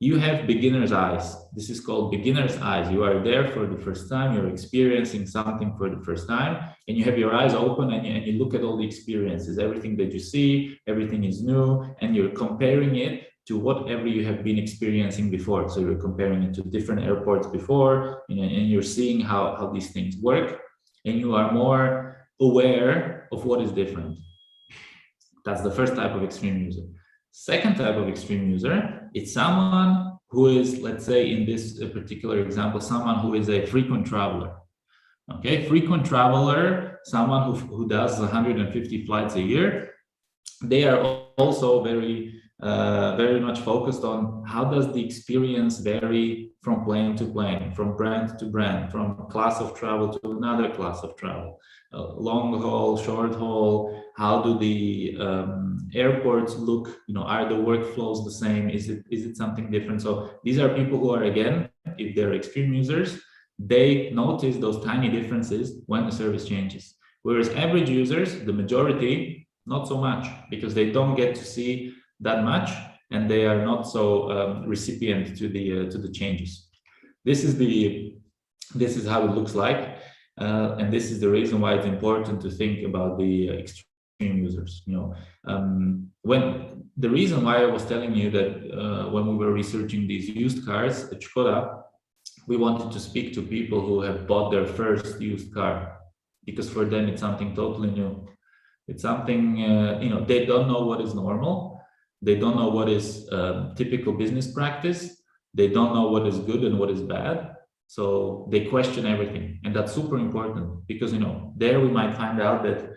you have beginner's eyes. This is called beginner's eyes. You are there for the first time, you're experiencing something for the first time, and you have your eyes open and you look at all the experiences, everything that you see, everything is new, and you're comparing it to whatever you have been experiencing before. So you're comparing it to different airports before, and you're seeing how these things work, and you are more aware of what is different. That's the first type of extreme user. Second type of extreme user, it's someone who is, let's say in this particular example, someone who is a frequent traveler. Okay, frequent traveler, someone who does 150 flights a year. They are also very much focused on how does the experience vary from plane to plane, from brand to brand, from a class of travel to another class of travel, long haul, short haul. How do the airports look? Are the workflows the same? Is it something different? So these are people who are, again, if they're extreme users, they notice those tiny differences when the service changes. Whereas average users, the majority, not so much, because they don't get to see that much, and they are not so recipient to the changes. This is how it looks like, and this is the reason why it's important to think about the extreme users. When the reason why I was telling you that when we were researching these used cars at Škoda, we wanted to speak to people who have bought their first used car, because for them it's something totally new. It's something they don't know what is normal. They don't know what is typical business practice. They don't know what is good and what is bad. So they question everything. And that's super important, because there we might find out that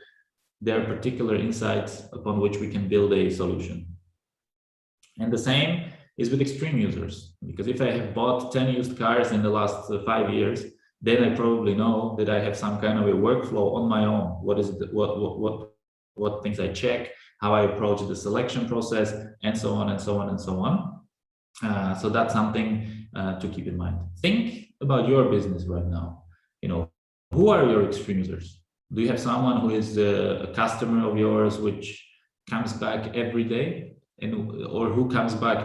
there are particular insights upon which we can build a solution. And the same is with extreme users, because if I have bought 10 used cars in the last 5 years, then I probably know that I have some kind of a workflow on my own. What is it, what things I check, how I approach the selection process, and so on and so on and so on. So that's something to keep in mind. Think about your business right now. Who are your extreme users? Do you have someone who is a customer of yours which comes back every day, or who comes back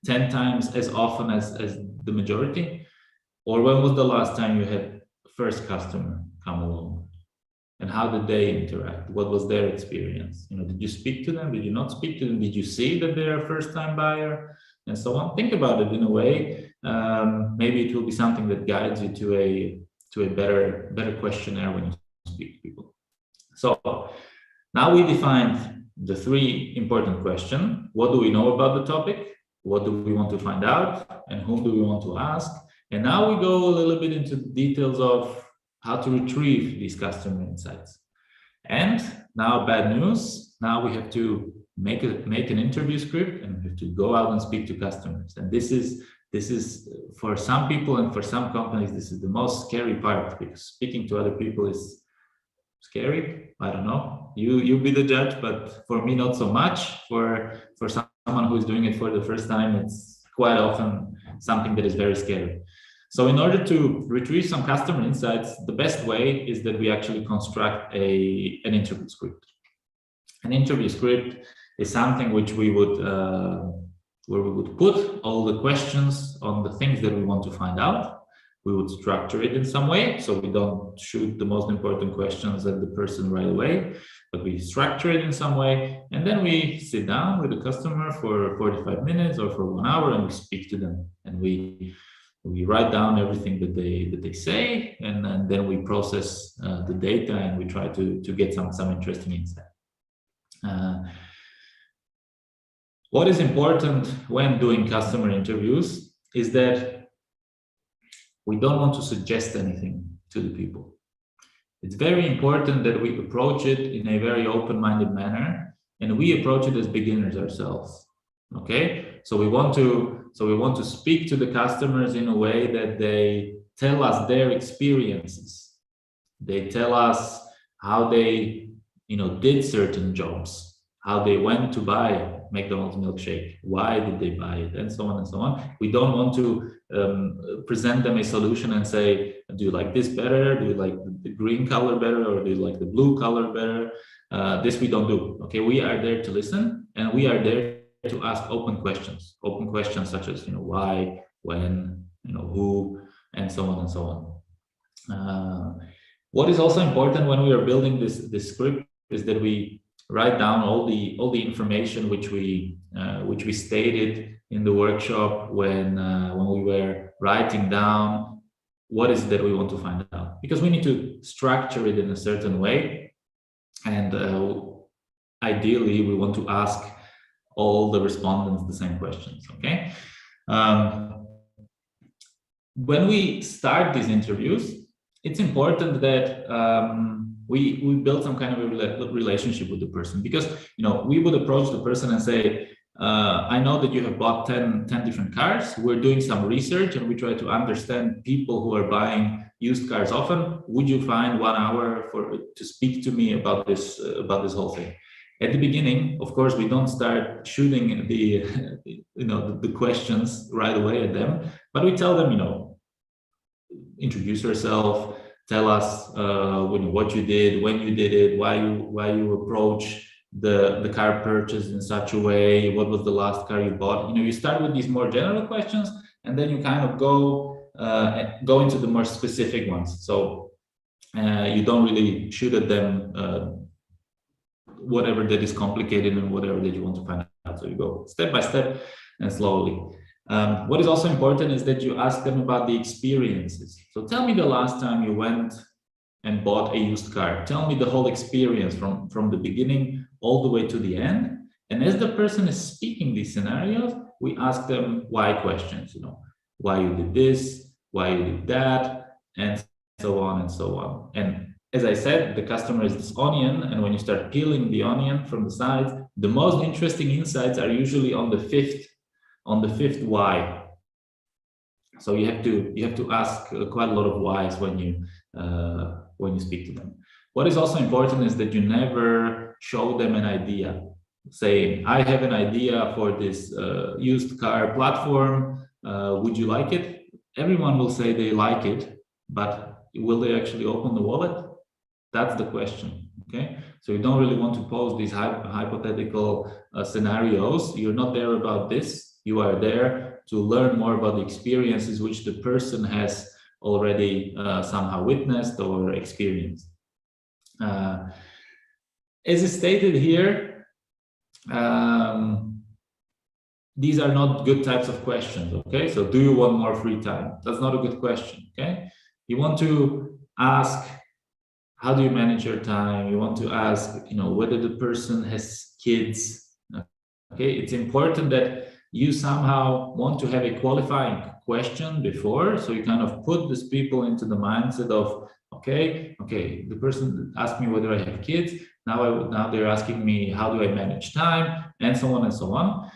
10 times as often as the majority? Or when was the last time you had first customer come along? And how did they interact? What was their experience? Did you speak to them? Did you not speak to them? Did you see that they're a first-time buyer? And so on. Think about it in a way. Maybe it will be something that guides you to a better questionnaire when you speak to people. So now we defined the 3 important questions. What do we know about the topic? What do we want to find out? And whom do we want to ask? And now we go a little bit into the details of how to retrieve these customer insights. And now, bad news. Now we have to make an interview script, and we have to go out and speak to customers. And this is for some people and for some companies, this is the most scary part, because speaking to other people is scary. I don't know. You be the judge, but for me, not so much. For someone who is doing it for the first time, it's quite often something that is very scary. So in order to retrieve some customer insights, the best way is that we actually construct an interview script. An interview script is something which we would, where we would put all the questions on the things that we want to find out. We would structure it in some way, so we don't shoot the most important questions at the person right away, but we structure it in some way, and then we sit down with the customer for 45 minutes or for 1 hour, and we speak to them, and we write down everything that they say, and then we process the data, and we try to get some interesting insight. What is important when doing customer interviews is that we don't want to suggest anything to the people. It's very important that we approach it in a very open-minded manner, and we approach it as beginners ourselves. Okay, so we want to speak to the customers in a way that they tell us their experiences. They tell us how they, did certain jobs, how they went to buy McDonald's milkshake, why did they buy it, and so on and so on. We don't want to present them a solution and say, do you like this better? Do you like the green color better, or do you like the blue color better? This we don't do. Okay, we are there to listen, and we are there to ask open questions such as, why, when, who, and so on and so on. What is also important when we are building this script is that we write down all the information which we stated in the workshop when we were writing down what is it that we want to find out, because we need to structure it in a certain way, and ideally we want to ask all the respondents the same questions. Okay. When we start these interviews, it's important that we build some kind of a relationship with the person, because we would approach the person and say, I know that you have bought 10 different cars. We're doing some research and we try to understand people who are buying used cars often. Would you find 1 hour to speak to me about this whole thing? At the beginning, of course, we don't start shooting the questions right away at them, but we tell them, introduce yourself, tell us what you did, when you did it, why you approach the car purchase in such a way, what was the last car you bought. You start with these more general questions, and then you kind of go into the more specific ones. So you don't really shoot at them whatever that is complicated and whatever that you want to find out. So you go step by step and slowly. What is also important is that you ask them about the experiences. So tell me the last time you went and bought a used car. Tell me the whole experience from the beginning all the way to the end. And as the person is speaking these scenarios, we ask them why questions, why you did this, why you did that, and so on and so on. And as I said, the customer is this onion, and when you start peeling the onion from the sides, the most interesting insights are usually on the fifth why. So you have to ask quite a lot of whys when you speak to them. What is also important is that you never show them an idea, saying, I have an idea for this used car platform, would you like it? Everyone will say they like it, but will they actually open the wallet? That's the question. Okay, so you don't really want to pose these hypothetical scenarios. You're not there about this. You are there to learn more about the experiences which the person has already somehow witnessed or experienced. As is stated here, these are not good types of questions. Okay, so do you want more free time? That's not a good question. Okay, you want to ask, how do you manage your time? You want to ask, whether the person has kids. Okay, it's important that you somehow want to have a qualifying question before, so you kind of put these people into the mindset of, okay, the person asked me whether I have kids. Now they're asking me, how do I manage time, and so on and so on.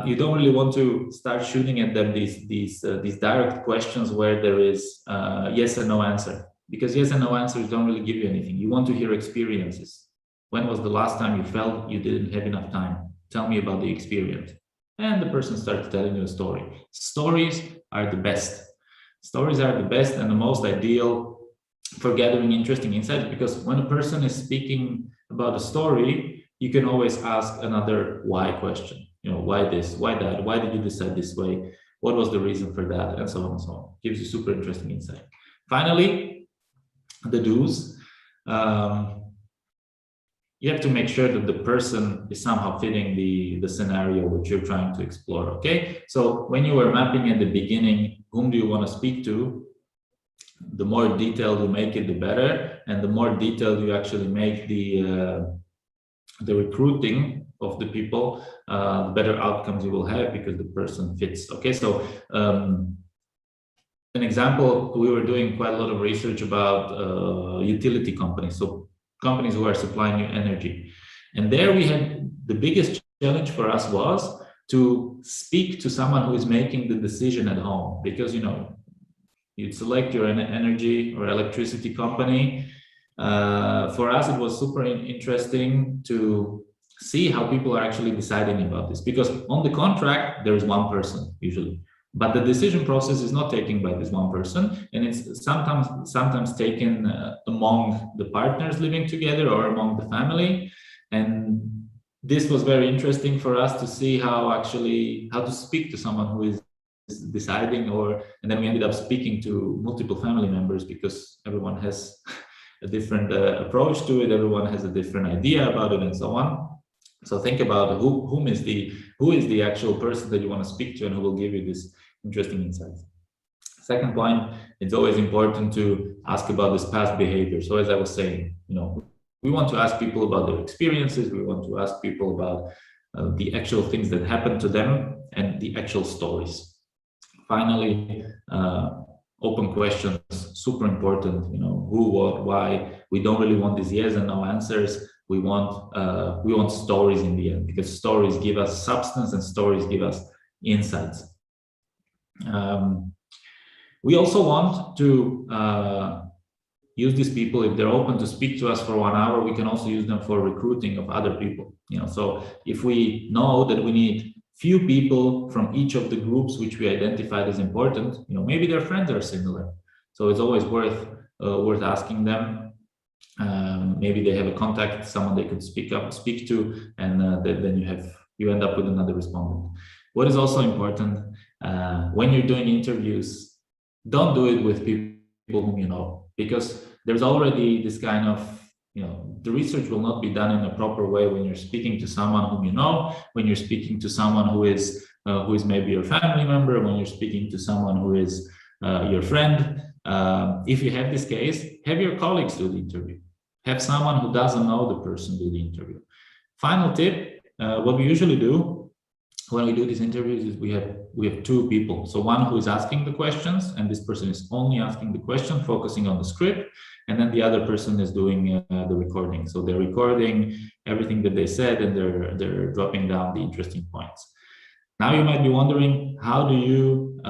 You don't really want to start shooting at them these direct questions where there is yes and no answer. Because yes and no answers don't really give you anything. You want to hear experiences. When was the last time you felt you didn't have enough time? Tell me about the experience. And the person starts telling you a story. Stories are the best. Stories are the best and the most ideal for gathering interesting insights, because when a person is speaking about a story, you can always ask another why question. Why this? Why that? Why did you decide this way? What was the reason for that? And so on and so on. Gives you super interesting insight. Finally, the do's. You have to make sure that the person is somehow fitting the scenario which you're trying to explore. Okay, so when you were mapping at the beginning, whom do you want to speak to? The more detailed you make it, the better, and the more detailed you actually make the recruiting of the people, the better outcomes you will have, because the person fits. Okay, so an example, we were doing quite a lot of research about utility companies, so companies who are supplying you energy. And there we had the biggest challenge for us was to speak to someone who is making the decision at home, because you'd select your energy or electricity company. For us, it was super interesting to see how people are actually deciding about this, because on the contract, there is one person usually. But the decision process is not taken by this one person, and it's sometimes taken among the partners living together or among the family. And this was very interesting for us to see how to speak to someone who is deciding, and then we ended up speaking to multiple family members because everyone has a different approach to it, everyone has a different idea about it, and so on. So think about who is the actual person that you want to speak to and who will give you this interesting insights. Second point, it's always important to ask about this past behavior. So as I was saying, we want to ask people about their experiences. We want to ask people about the actual things that happened to them and the actual stories. Finally, open questions, super important. Who, what, why. We don't really want these yes and no answers. We want stories in the end, because stories give us substance and stories give us insights. We also want to use these people. If they're open to speak to us for 1 hour, we can also use them for recruiting of other people. So if we know that we need few people from each of the groups which we identified as important, maybe their friends are similar, so it's always worth asking them. Maybe they have a contact, someone they could speak to, and then you end up with another respondent. What is also important, when you're doing interviews, don't do it with people whom you know, because there's already this kind of, the research will not be done in a proper way when you're speaking to someone whom you know, when you're speaking to someone who is maybe your family member, when you're speaking to someone who is your friend. If you have this case, have your colleagues do the interview. Have someone who doesn't know the person do the interview. Final tip, what we usually do when we do these interviews is we have two people. So one who is asking the questions, and this person is only asking the question, focusing on the script, and then the other person is doing the recording. So they're recording everything that they said, and they're dropping down the interesting points. Now you might be wondering, how do you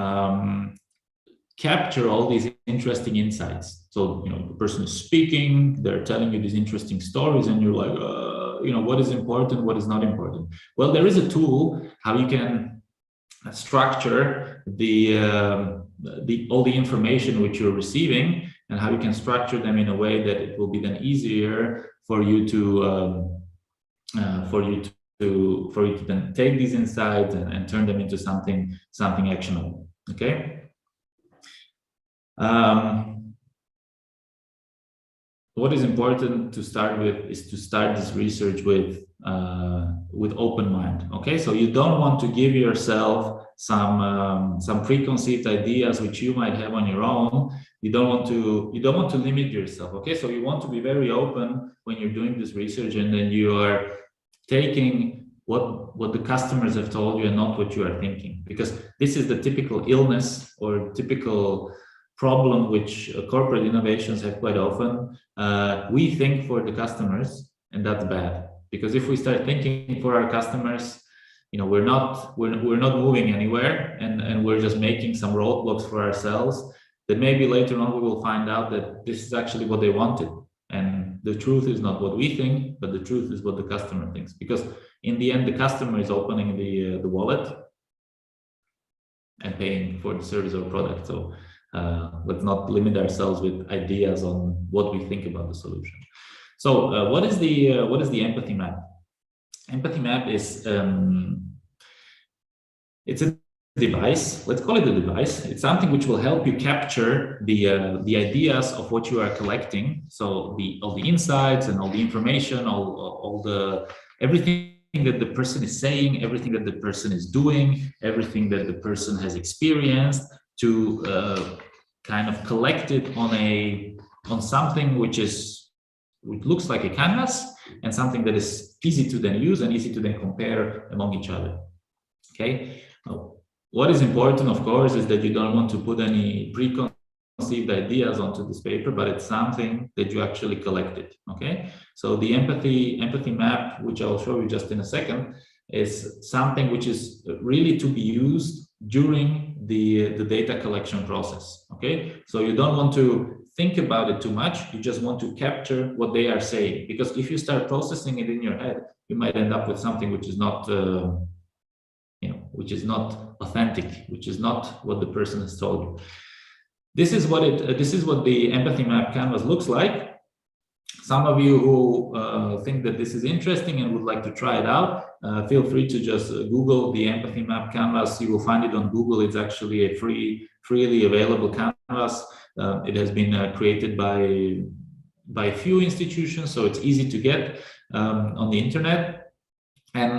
capture all these interesting insights? So the person is speaking, they're telling you these interesting stories, and you're like, what is important, what is not important? Well, there is a tool how you can structure all the information which you're receiving, and how you can structure them in a way that it will be then easier for you to then take these insights and turn them into something actionable. Okay. What is important to start with is to start this research with open mind. Okay, so you don't want to give yourself some preconceived ideas which you might have on your own. You don't want to limit yourself. Okay, so you want to be very open when you're doing this research, and then you are taking what the customers have told you and not what you are thinking, because this is the typical illness or typical problem which corporate innovations have quite often. We think for the customers, and that's bad, because if we start thinking for our customers, we're not moving anywhere, and we're just making some roadblocks for ourselves that maybe later on we will find out that this is actually what they wanted, and the truth is not what we think, but the truth is what the customer thinks, because in the end the customer is opening the wallet and paying for the service or product. So let's not limit ourselves with ideas on what we think about the solution. So what is the empathy map? Empathy map is it's a device. Let's call it a device. It's something which will help you capture the ideas of what you are collecting. So all the insights and all the information, everything that the person is saying, everything that the person is doing, everything that the person has experienced, to kind of collect it on something which looks like a canvas, and something that is easy to then use and easy to then compare among each other. Okay. What is important, of course, is that you don't want to put any preconceived ideas onto this paper, but it's something that you actually collected. Okay. So the empathy map, which I'll show you just in a second, is something which is really to be used during the data collection process. Okay, so you don't want to think about it too much, you just want to capture what they are saying, because if you start processing it in your head, you might end up with something which is not which is not authentic, which is not what the person has told you. This is what the empathy map canvas looks like. Some of you who think that this is interesting and would like to try it out, feel free to just Google the Empathy Map Canvas. You will find it on Google. It's actually a freely available canvas. It has been created by a few institutions, so it's easy to get on the internet. And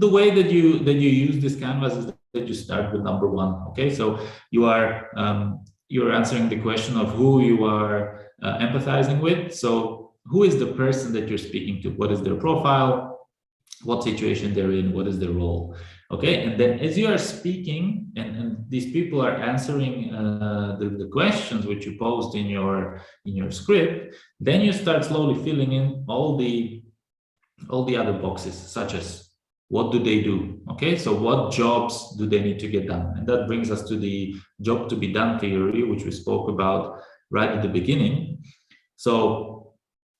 the way that you use this canvas is that you start with number one. Okay, so you're answering the question of who you are empathizing with. So who is the person that you're speaking to? What is their profile? What situation they're in? What is their role? Okay, and then as you are speaking, and these people are answering the questions which you posed in your script, then you start slowly filling in all the other boxes, such as what do they do? Okay, so what jobs do they need to get done? And that brings us to the job to be done theory, which we spoke about right at the beginning. So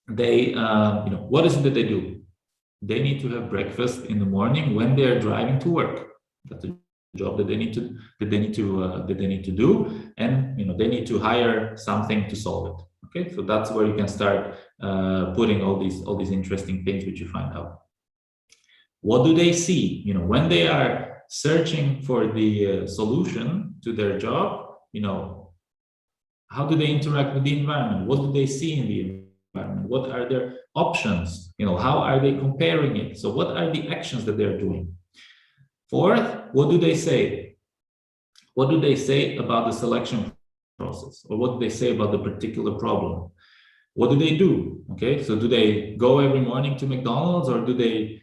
they, what is it that they do? They need to have breakfast in the morning when they are driving to work. That's a job that they need to do, and they need to hire something to solve it. Okay, so that's where you can start putting all these interesting things which you find out. What do they see? When they are searching for the solution to their job, how do they interact with the environment? What do they see in the environment? What are their options? How are they comparing it? So what are the actions that they're doing? Fourth, what do they say? What do they say about the selection process? Or what do they say about the particular problem? What do they do? Okay, so do they go every morning to McDonald's, or do they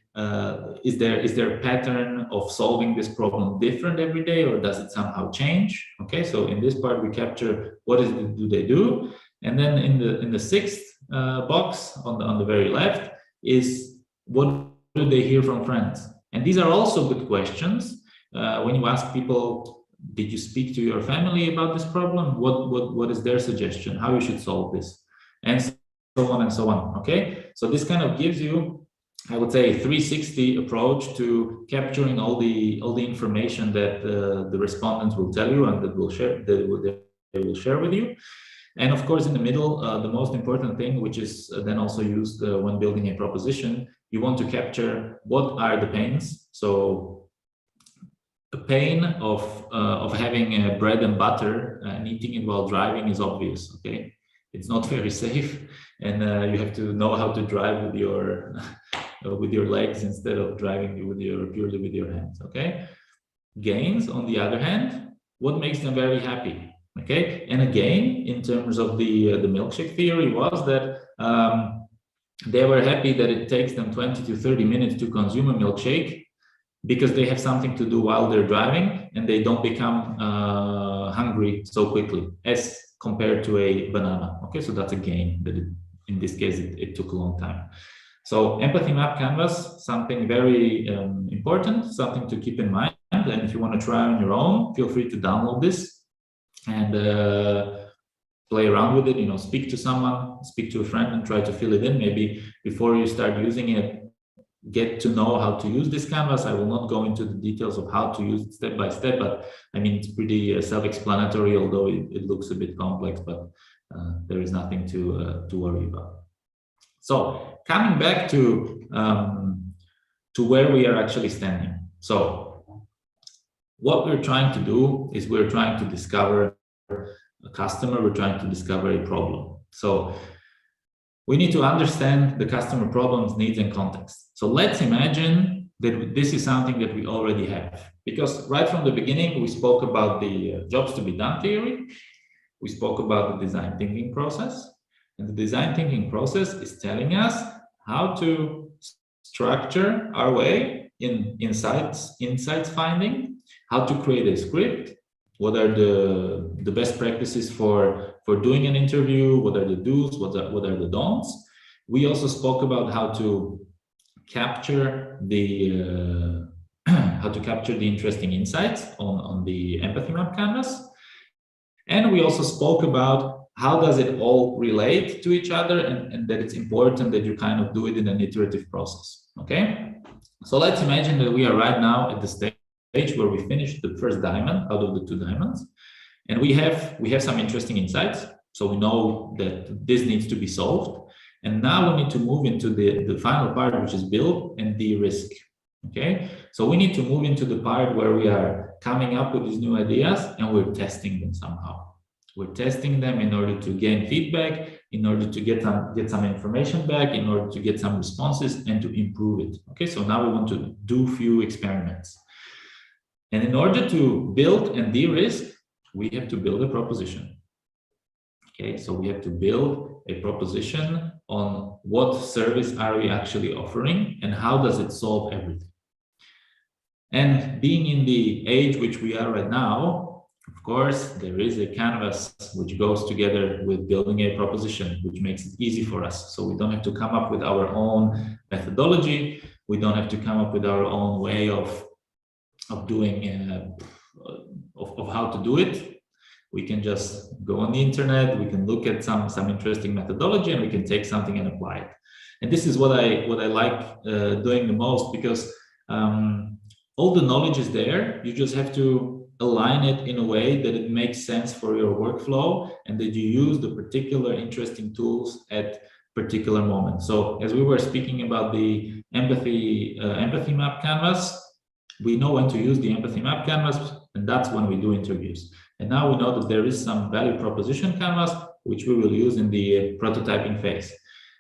is there a pattern of solving this problem different every day, or does it somehow change? Okay, so in this part we capture what do they do, and then in the sixth box on the very left is what do they hear from friends? And these are also good questions. When you ask people, did you speak to your family about this problem? What is their suggestion? How you should solve this? And so on and so on. Okay, so this kind of gives you, I would say, a 360 approach to capturing all the information that the respondents will tell you and that they will share with you. And of course, in the middle, the most important thing, which is then also used when building a proposition, you want to capture what are the pains. So the pain of having bread and butter and eating it while driving is obvious. Okay, it's not very safe, and you have to know how to drive with your legs instead of driving purely with your hands. Okay, gains, on the other hand, what makes them very happy? Okay, and again, in terms of the milkshake theory, was that they were happy that it takes them 20 to 30 minutes to consume a milkshake because they have something to do while they're driving, and they don't become hungry so quickly as compared to a banana. Okay, so that's a gain. That in this case, it took a long time. So empathy map canvas, something very important, something to keep in mind. And if you want to try on your own, feel free to download this and play around with it. Speak to someone, speak to a friend, and try to fill it in. Maybe before you start using it, get to know how to use this canvas. I will not go into the details of how to use it step by step, but I mean, it's pretty self-explanatory, although it looks a bit complex, but there is nothing to worry about. So coming back to where we are actually standing. So what we're trying to do is we're trying to discover a customer, we're trying to discover a problem. So we need to understand the customer problems, needs, and context. So let's imagine that this is something that we already have, because right from the beginning, we spoke about the jobs to be done theory. We spoke about the design thinking process, and the design thinking process is telling us how to structure our way in insights finding, how to create a script, what are the best practices for doing an interview, what are the do's, what are the don'ts. We also spoke about how to capture the interesting insights on the empathy map canvas. And we also spoke about how does it all relate to each other, and that it's important that you kind of do it in an iterative process. Okay, so let's imagine that we are right now at the stage where we finished the first diamond out of the 2 diamonds, and we have some interesting insights. So we know that this needs to be solved, And now we need to move into the final part, which is build and de-risk. Okay, so we need to move into the part where we are coming up with these new ideas and we're testing them somehow. We're testing them in order to gain feedback, in order to get some information back, in order to get some responses and to improve it. Okay, so now we want to do few experiments. And in order to build and de-risk, we have to build a proposition. Okay, so we have to build a proposition on what service are we actually offering and how does it solve everything. And being in the age which we are right now, of course, there is a canvas which goes together with building a proposition, which makes it easy for us. So we don't have to come up with our own methodology. We don't have to come up with our own way of doing of how to do it. We can just go on the internet. We can look at some interesting methodology, and we can take something and apply it. And this is what I like doing the most, because all the knowledge is there. You just have to align it in a way that it makes sense for your workflow and that you use the particular interesting tools at particular moments. So as we were speaking about the empathy map canvas, we know when to use the empathy map canvas, and that's when we do interviews. And now we know that there is some value proposition canvas, which we will use in the prototyping phase.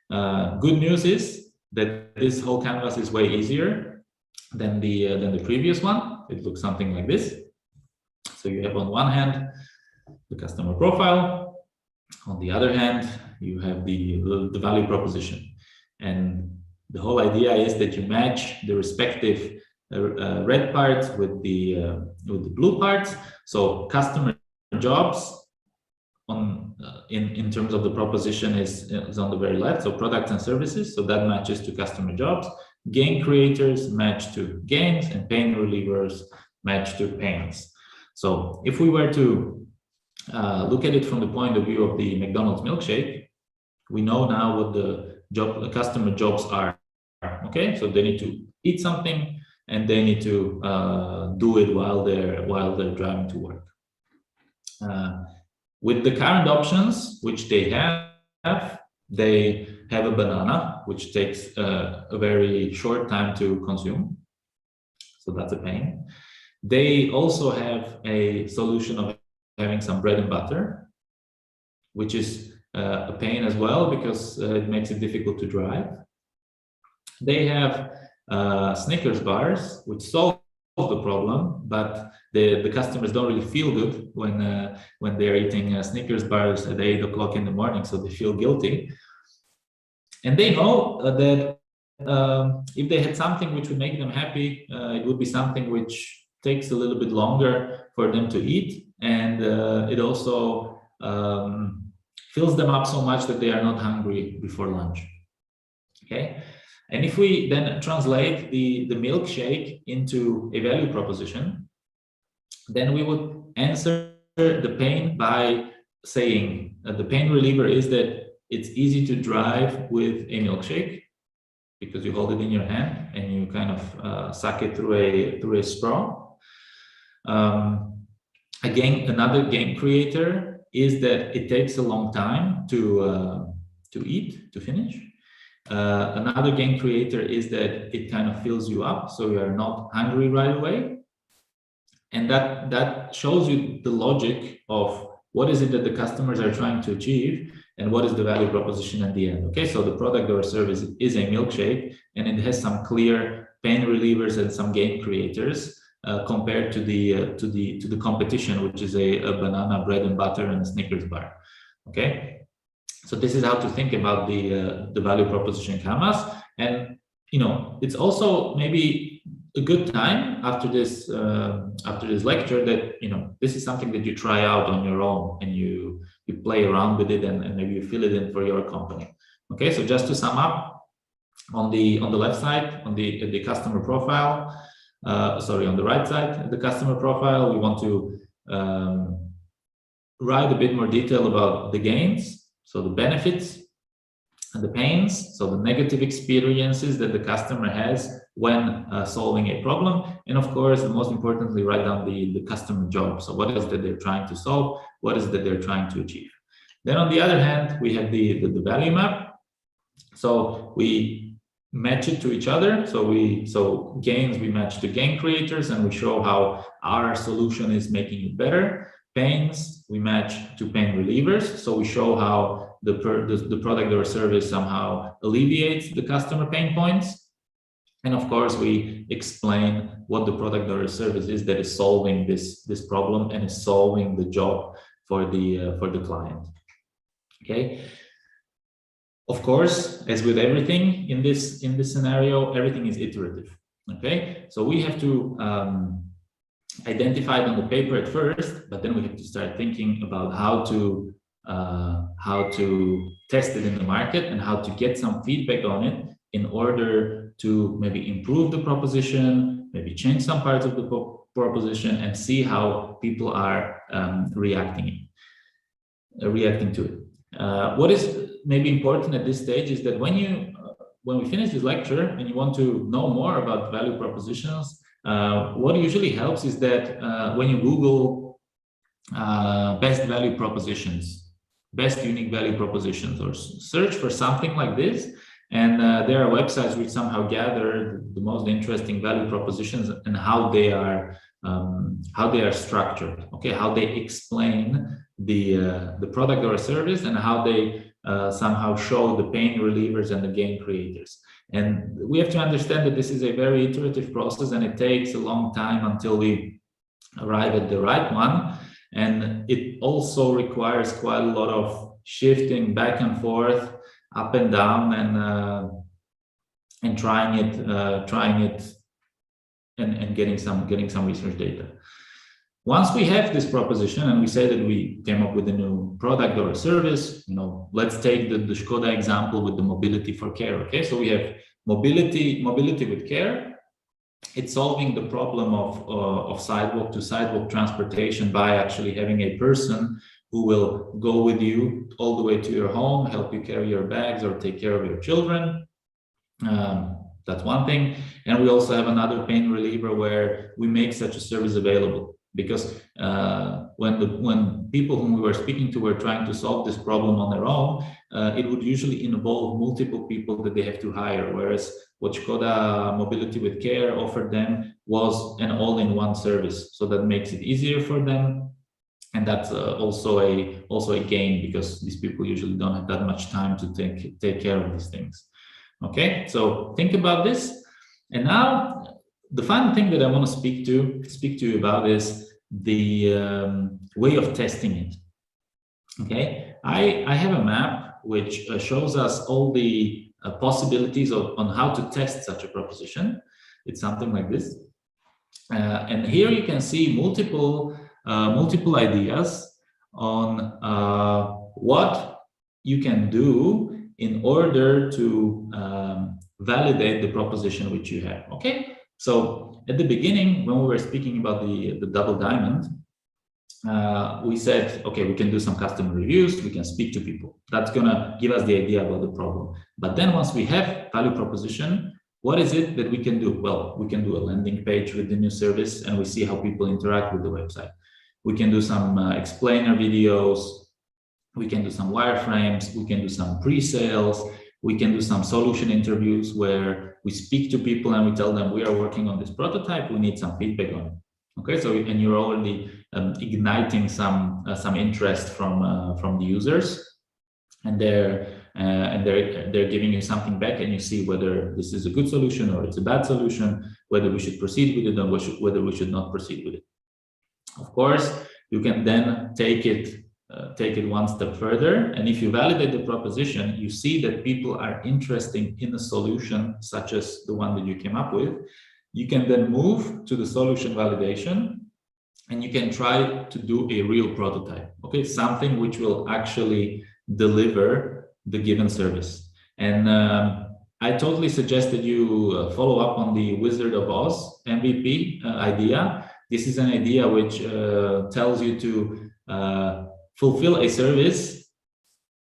Good news is that this whole canvas is way easier than the previous one. It looks something like this. So you have on one hand the customer profile, on the other hand you have the value proposition, and the whole idea is that you match the respective red parts with the blue parts. So customer jobs on in terms of the proposition is on the very left. So products and services, so that matches to customer jobs. Gain creators match to gains, and pain relievers match to pains. So if we were to look at it from the point of view of the McDonald's milkshake, we know now what the customer jobs are. Okay, so they need to eat something, and they need to do it while they're driving to work. With the current options which they have a banana, which takes a very short time to consume. So that's a pain. They also have a solution of having some bread and butter, which is a pain as well, because it makes it difficult to drive. They have Snickers bars, which solve the problem, but the customers don't really feel good when they're eating Snickers bars at 8 o'clock in the morning, so they feel guilty. And they know that if they had something which would make them happy, it would be something which takes a little bit longer for them to eat, and it also fills them up so much that they are not hungry before lunch. Okay. And if we then translate the milkshake into a value proposition, then we would answer the pain by saying the pain reliever is that it's easy to drive with a milkshake because you hold it in your hand and you kind of suck it through a straw. Again, another game creator is that it takes a long time to finish. Another game creator is that it kind of fills you up, so you are not hungry right away. And that shows you the logic of what is it that the customers are trying to achieve and what is the value proposition at the end. Okay, so the product or service is a milkshake, and it has some clear pain relievers and some game creators compared to the competition, which is a banana, bread and butter, and a Snickers bar. Okay. So this is how to think about the value proposition canvas. And it's also maybe a good time after this lecture that this is something that you try out on your own and you play around with it and maybe you fill it in for your company. Okay, so just to sum up, on the left side, on the customer profile, on the right side, the customer profile, we want to write a bit more detail about the gains. So the benefits and the pains, so the negative experiences that the customer has when solving a problem. And of course, and most importantly, write down the customer job. So what is that they're trying to solve? What is that they're trying to achieve? Then on the other hand, we have the value map. So we match it to each other. So gains we match to gain creators, and we show how our solution is making it better. Pains we match to pain relievers. So we show how the product or service somehow alleviates the customer pain points. And of course, we explain what the product or service is that is solving this problem and is solving the job for the client. Okay. Of course, as with everything in this scenario, everything is iterative. Okay. So we have to identify it on the paper at first, but then we have to start thinking about how to test it in the market and how to get some feedback on it in order to maybe improve the proposition, maybe change some parts of the proposition, and see how people are reacting to it. What is maybe important at this stage is that when we finish this lecture and you want to know more about value propositions, what usually helps is that when you Google best value propositions, best unique value propositions, or search for something like this, and there are websites which somehow gather the most interesting value propositions and how they are structured. Okay, how they explain the product or service, and how they somehow show the pain relievers and the gain creators. And we have to understand that this is a very iterative process, and it takes a long time until we arrive at the right one. And it also requires quite a lot of shifting back and forth, up and down, and trying it and getting some research data. Once we have this proposition and we say that we came up with a new product or a service, let's take the Škoda example with the mobility for care. Okay, so we have mobility with care. It's solving the problem of sidewalk to sidewalk transportation by actually having a person who will go with you all the way to your home, help you carry your bags or take care of your children. That's one thing. And we also have another pain reliever where we make such a service available. Because when people whom we were speaking to were trying to solve this problem on their own, it would usually involve multiple people that they have to hire. Whereas what Škoda Mobility with Care offered them was an all-in-one service, so that makes it easier for them, and that's also a gain, because these people usually don't have that much time to take care of these things. Okay, so think about this, and now. The final thing that I want to speak to you about is the way of testing it. Okay, I have a map which shows us all the possibilities on how to test such a proposition. It's something like this, and here you can see multiple ideas on what you can do in order to validate the proposition which you have. Okay. So at the beginning, when we were speaking about the double diamond, we said, okay, we can do some customer reviews, we can speak to people. That's gonna give us the idea about the problem. But then once we have value proposition, what is it that we can do? Well, we can do a landing page with the new service, and we see how people interact with the website. We can do some explainer videos, we can do some wireframes, we can do some pre-sales, we can do some solution interviews where we speak to people and we tell them we are working on this prototype, we need some feedback on it. Okay, so and you're already igniting some interest from the users, and they're giving you something back, and you see whether this is a good solution or it's a bad solution, whether we should proceed with it or whether we should not proceed with it. Of course, you can then take it one step further, and if you validate the proposition, you see that people are interested in a solution such as the one that you came up with. You can then move to the solution validation, and you can try to do a real prototype. Okay, something which will actually deliver the given service. And I totally suggest that you follow up on the Wizard of Oz MVP idea. This is an idea which tells you to fulfill a service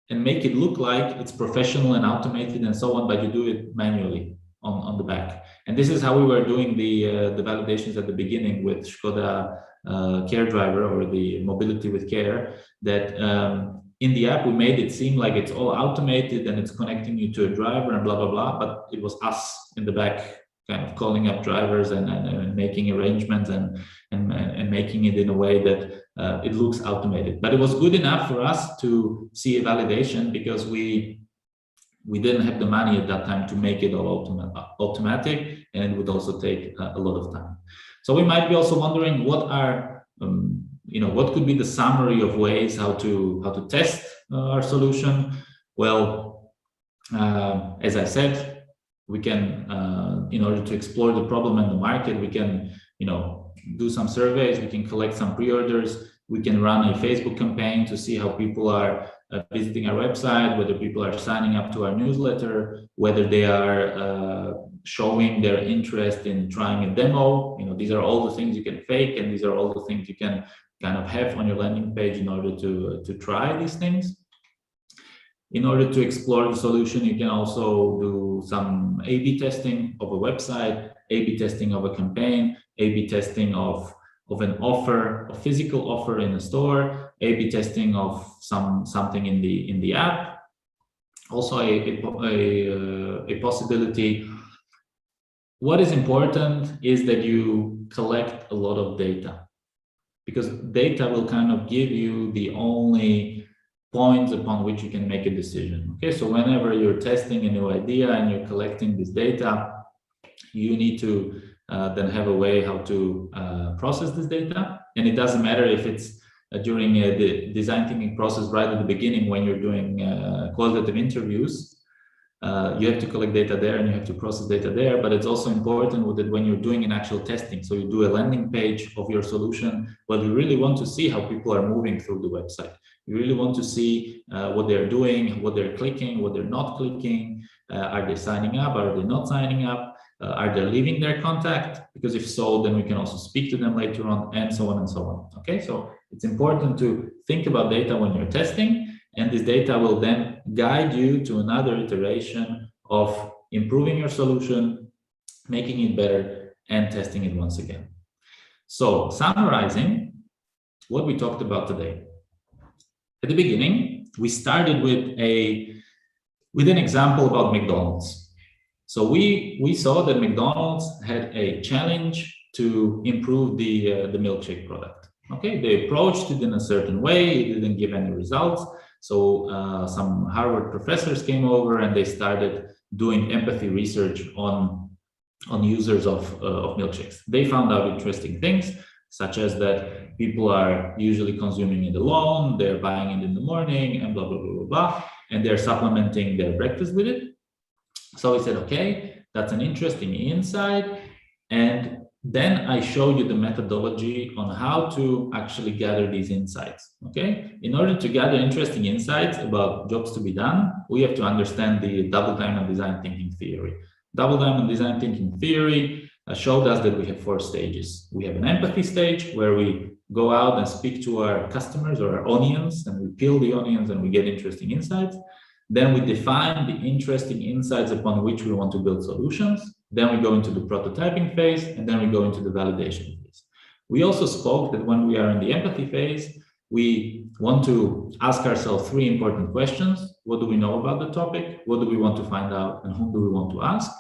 and make it look like it's professional and automated and so on, but you do it manually on the back. And this is how we were doing the validations at the beginning with Škoda Care Driver, or the mobility with care, that in the app, we made it seem like it's all automated and it's connecting you to a driver and blah, blah, blah. But it was us in the back kind of calling up drivers and making arrangements and making it in a way that it looks automated. But it was good enough for us to see a validation, because we didn't have the money at that time to make it all automatic, and it would also take a lot of time. So we might be also wondering what are what could be the summary of ways how to test our solution. Well, as I said, we can in order to explore the problem in the market, we can do some surveys, we can collect some pre-orders, we can run a Facebook campaign to see how people are visiting our website, whether people are signing up to our newsletter, whether they are showing their interest in trying a demo. These are all the things you can fake, and these are all the things you can kind of have on your landing page in order to try these things. In order to explore the solution, you can also do some A/B testing of a website, A/B testing of a campaign, A/B testing of an offer, a physical offer in a store, A/B testing of something in the app. Also a possibility. What is important is that you collect a lot of data, because data will kind of give you the only points upon which you can make a decision. Okay, so whenever you're testing a new idea and you're collecting this data, you need to then have a way how to process this data. And it doesn't matter if it's during the design thinking process right at the beginning when you're doing qualitative interviews. You have to collect data there and you have to process data there, but it's also important that when you're doing an actual testing, so you do a landing page of your solution, well, you really want to see how people are moving through the website. You really want to see what they're doing, what they're clicking, what they're not clicking. Are they signing up? Are they not signing up? Are they leaving their contact? Because if so, then we can also speak to them later on, and so on and so on. Okay, so it's important to think about data when you're testing, and this data will then guide you to another iteration of improving your solution, making it better, and testing it once again. So summarizing what we talked about today. At the beginning, we started with an example about McDonald's. So we saw that McDonald's had a challenge to improve the milkshake product. Okay, they approached it in a certain way, it didn't give any results. So some Harvard professors came over and they started doing empathy research on users of milkshakes. They found out interesting things, such as that people are usually consuming it alone, they're buying it in the morning, and blah, blah, blah, blah, blah, and they're supplementing their breakfast with it. So we said, okay, that's an interesting insight. And then I show you the methodology on how to actually gather these insights. Okay, in order to gather interesting insights about jobs to be done, we have to understand the double diamond design thinking theory. Double diamond design thinking theory showed us that we have 4 stages. We have an empathy stage where we go out and speak to our customers or our audience, and we peel the onions and we get interesting insights. Then we define the interesting insights upon which we want to build solutions. Then we go into the prototyping phase, and then we go into the validation phase. We also spoke that when we are in the empathy phase, we want to ask ourselves 3 important questions. What do we know about the topic? What do we want to find out? And whom do we want to ask?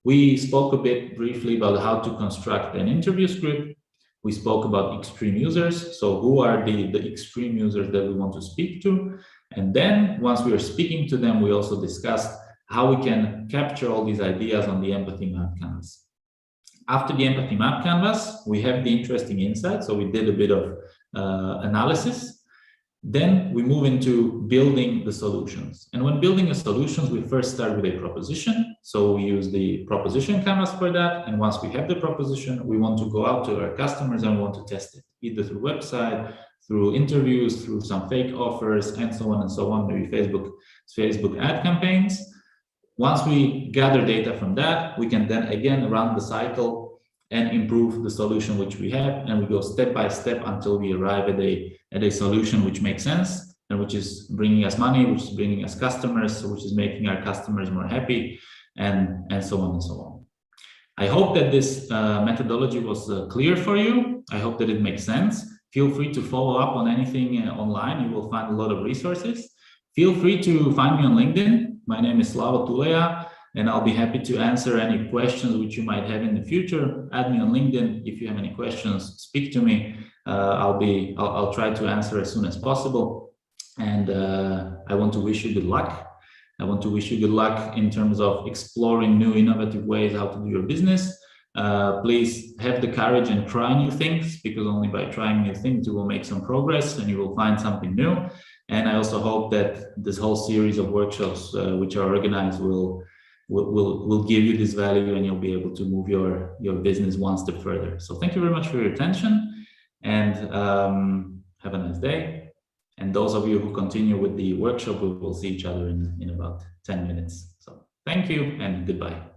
We spoke a bit briefly about how to construct an interview script. We spoke about extreme users. So who are the extreme users that we want to speak to? And then once we are speaking to them, we also discussed how we can capture all these ideas on the empathy map canvas. After the empathy map canvas, we have the interesting insights. So we did a bit of analysis. Then we move into building the solutions. And when building the solutions, we first start with a proposition. So we use the proposition canvas for that. And once we have the proposition, we want to go out to our customers and we want to test it, either through website, through interviews, through some fake offers, and so on, maybe Facebook ad campaigns. Once we gather data from that, we can then again run the cycle and improve the solution which we have, and we go step by step until we arrive at a solution which makes sense and which is bringing us money, which is bringing us customers, which is making our customers more happy, and so on and so on. I hope that this methodology was clear for you. I hope that it makes sense. Feel free to follow up on anything online. You will find a lot of resources. Feel free to find me on LinkedIn. My name is Slavo Tuleya, and I'll be happy to answer any questions which you might have in the future. Add me on LinkedIn. If you have any questions, speak to me. I'll try to answer as soon as possible. And I want to wish you good luck. I want to wish you good luck in terms of exploring new innovative ways how to do your business. Please have the courage and try new things, because only by trying new things you will make some progress and you will find something new. And I also hope that this whole series of workshops which are organized will give you this value, and you'll be able to move your business one step further. So thank you very much for your attention, and have a nice day. And those of you who continue with the workshop, we will see each other in about 10 minutes. So thank you and goodbye.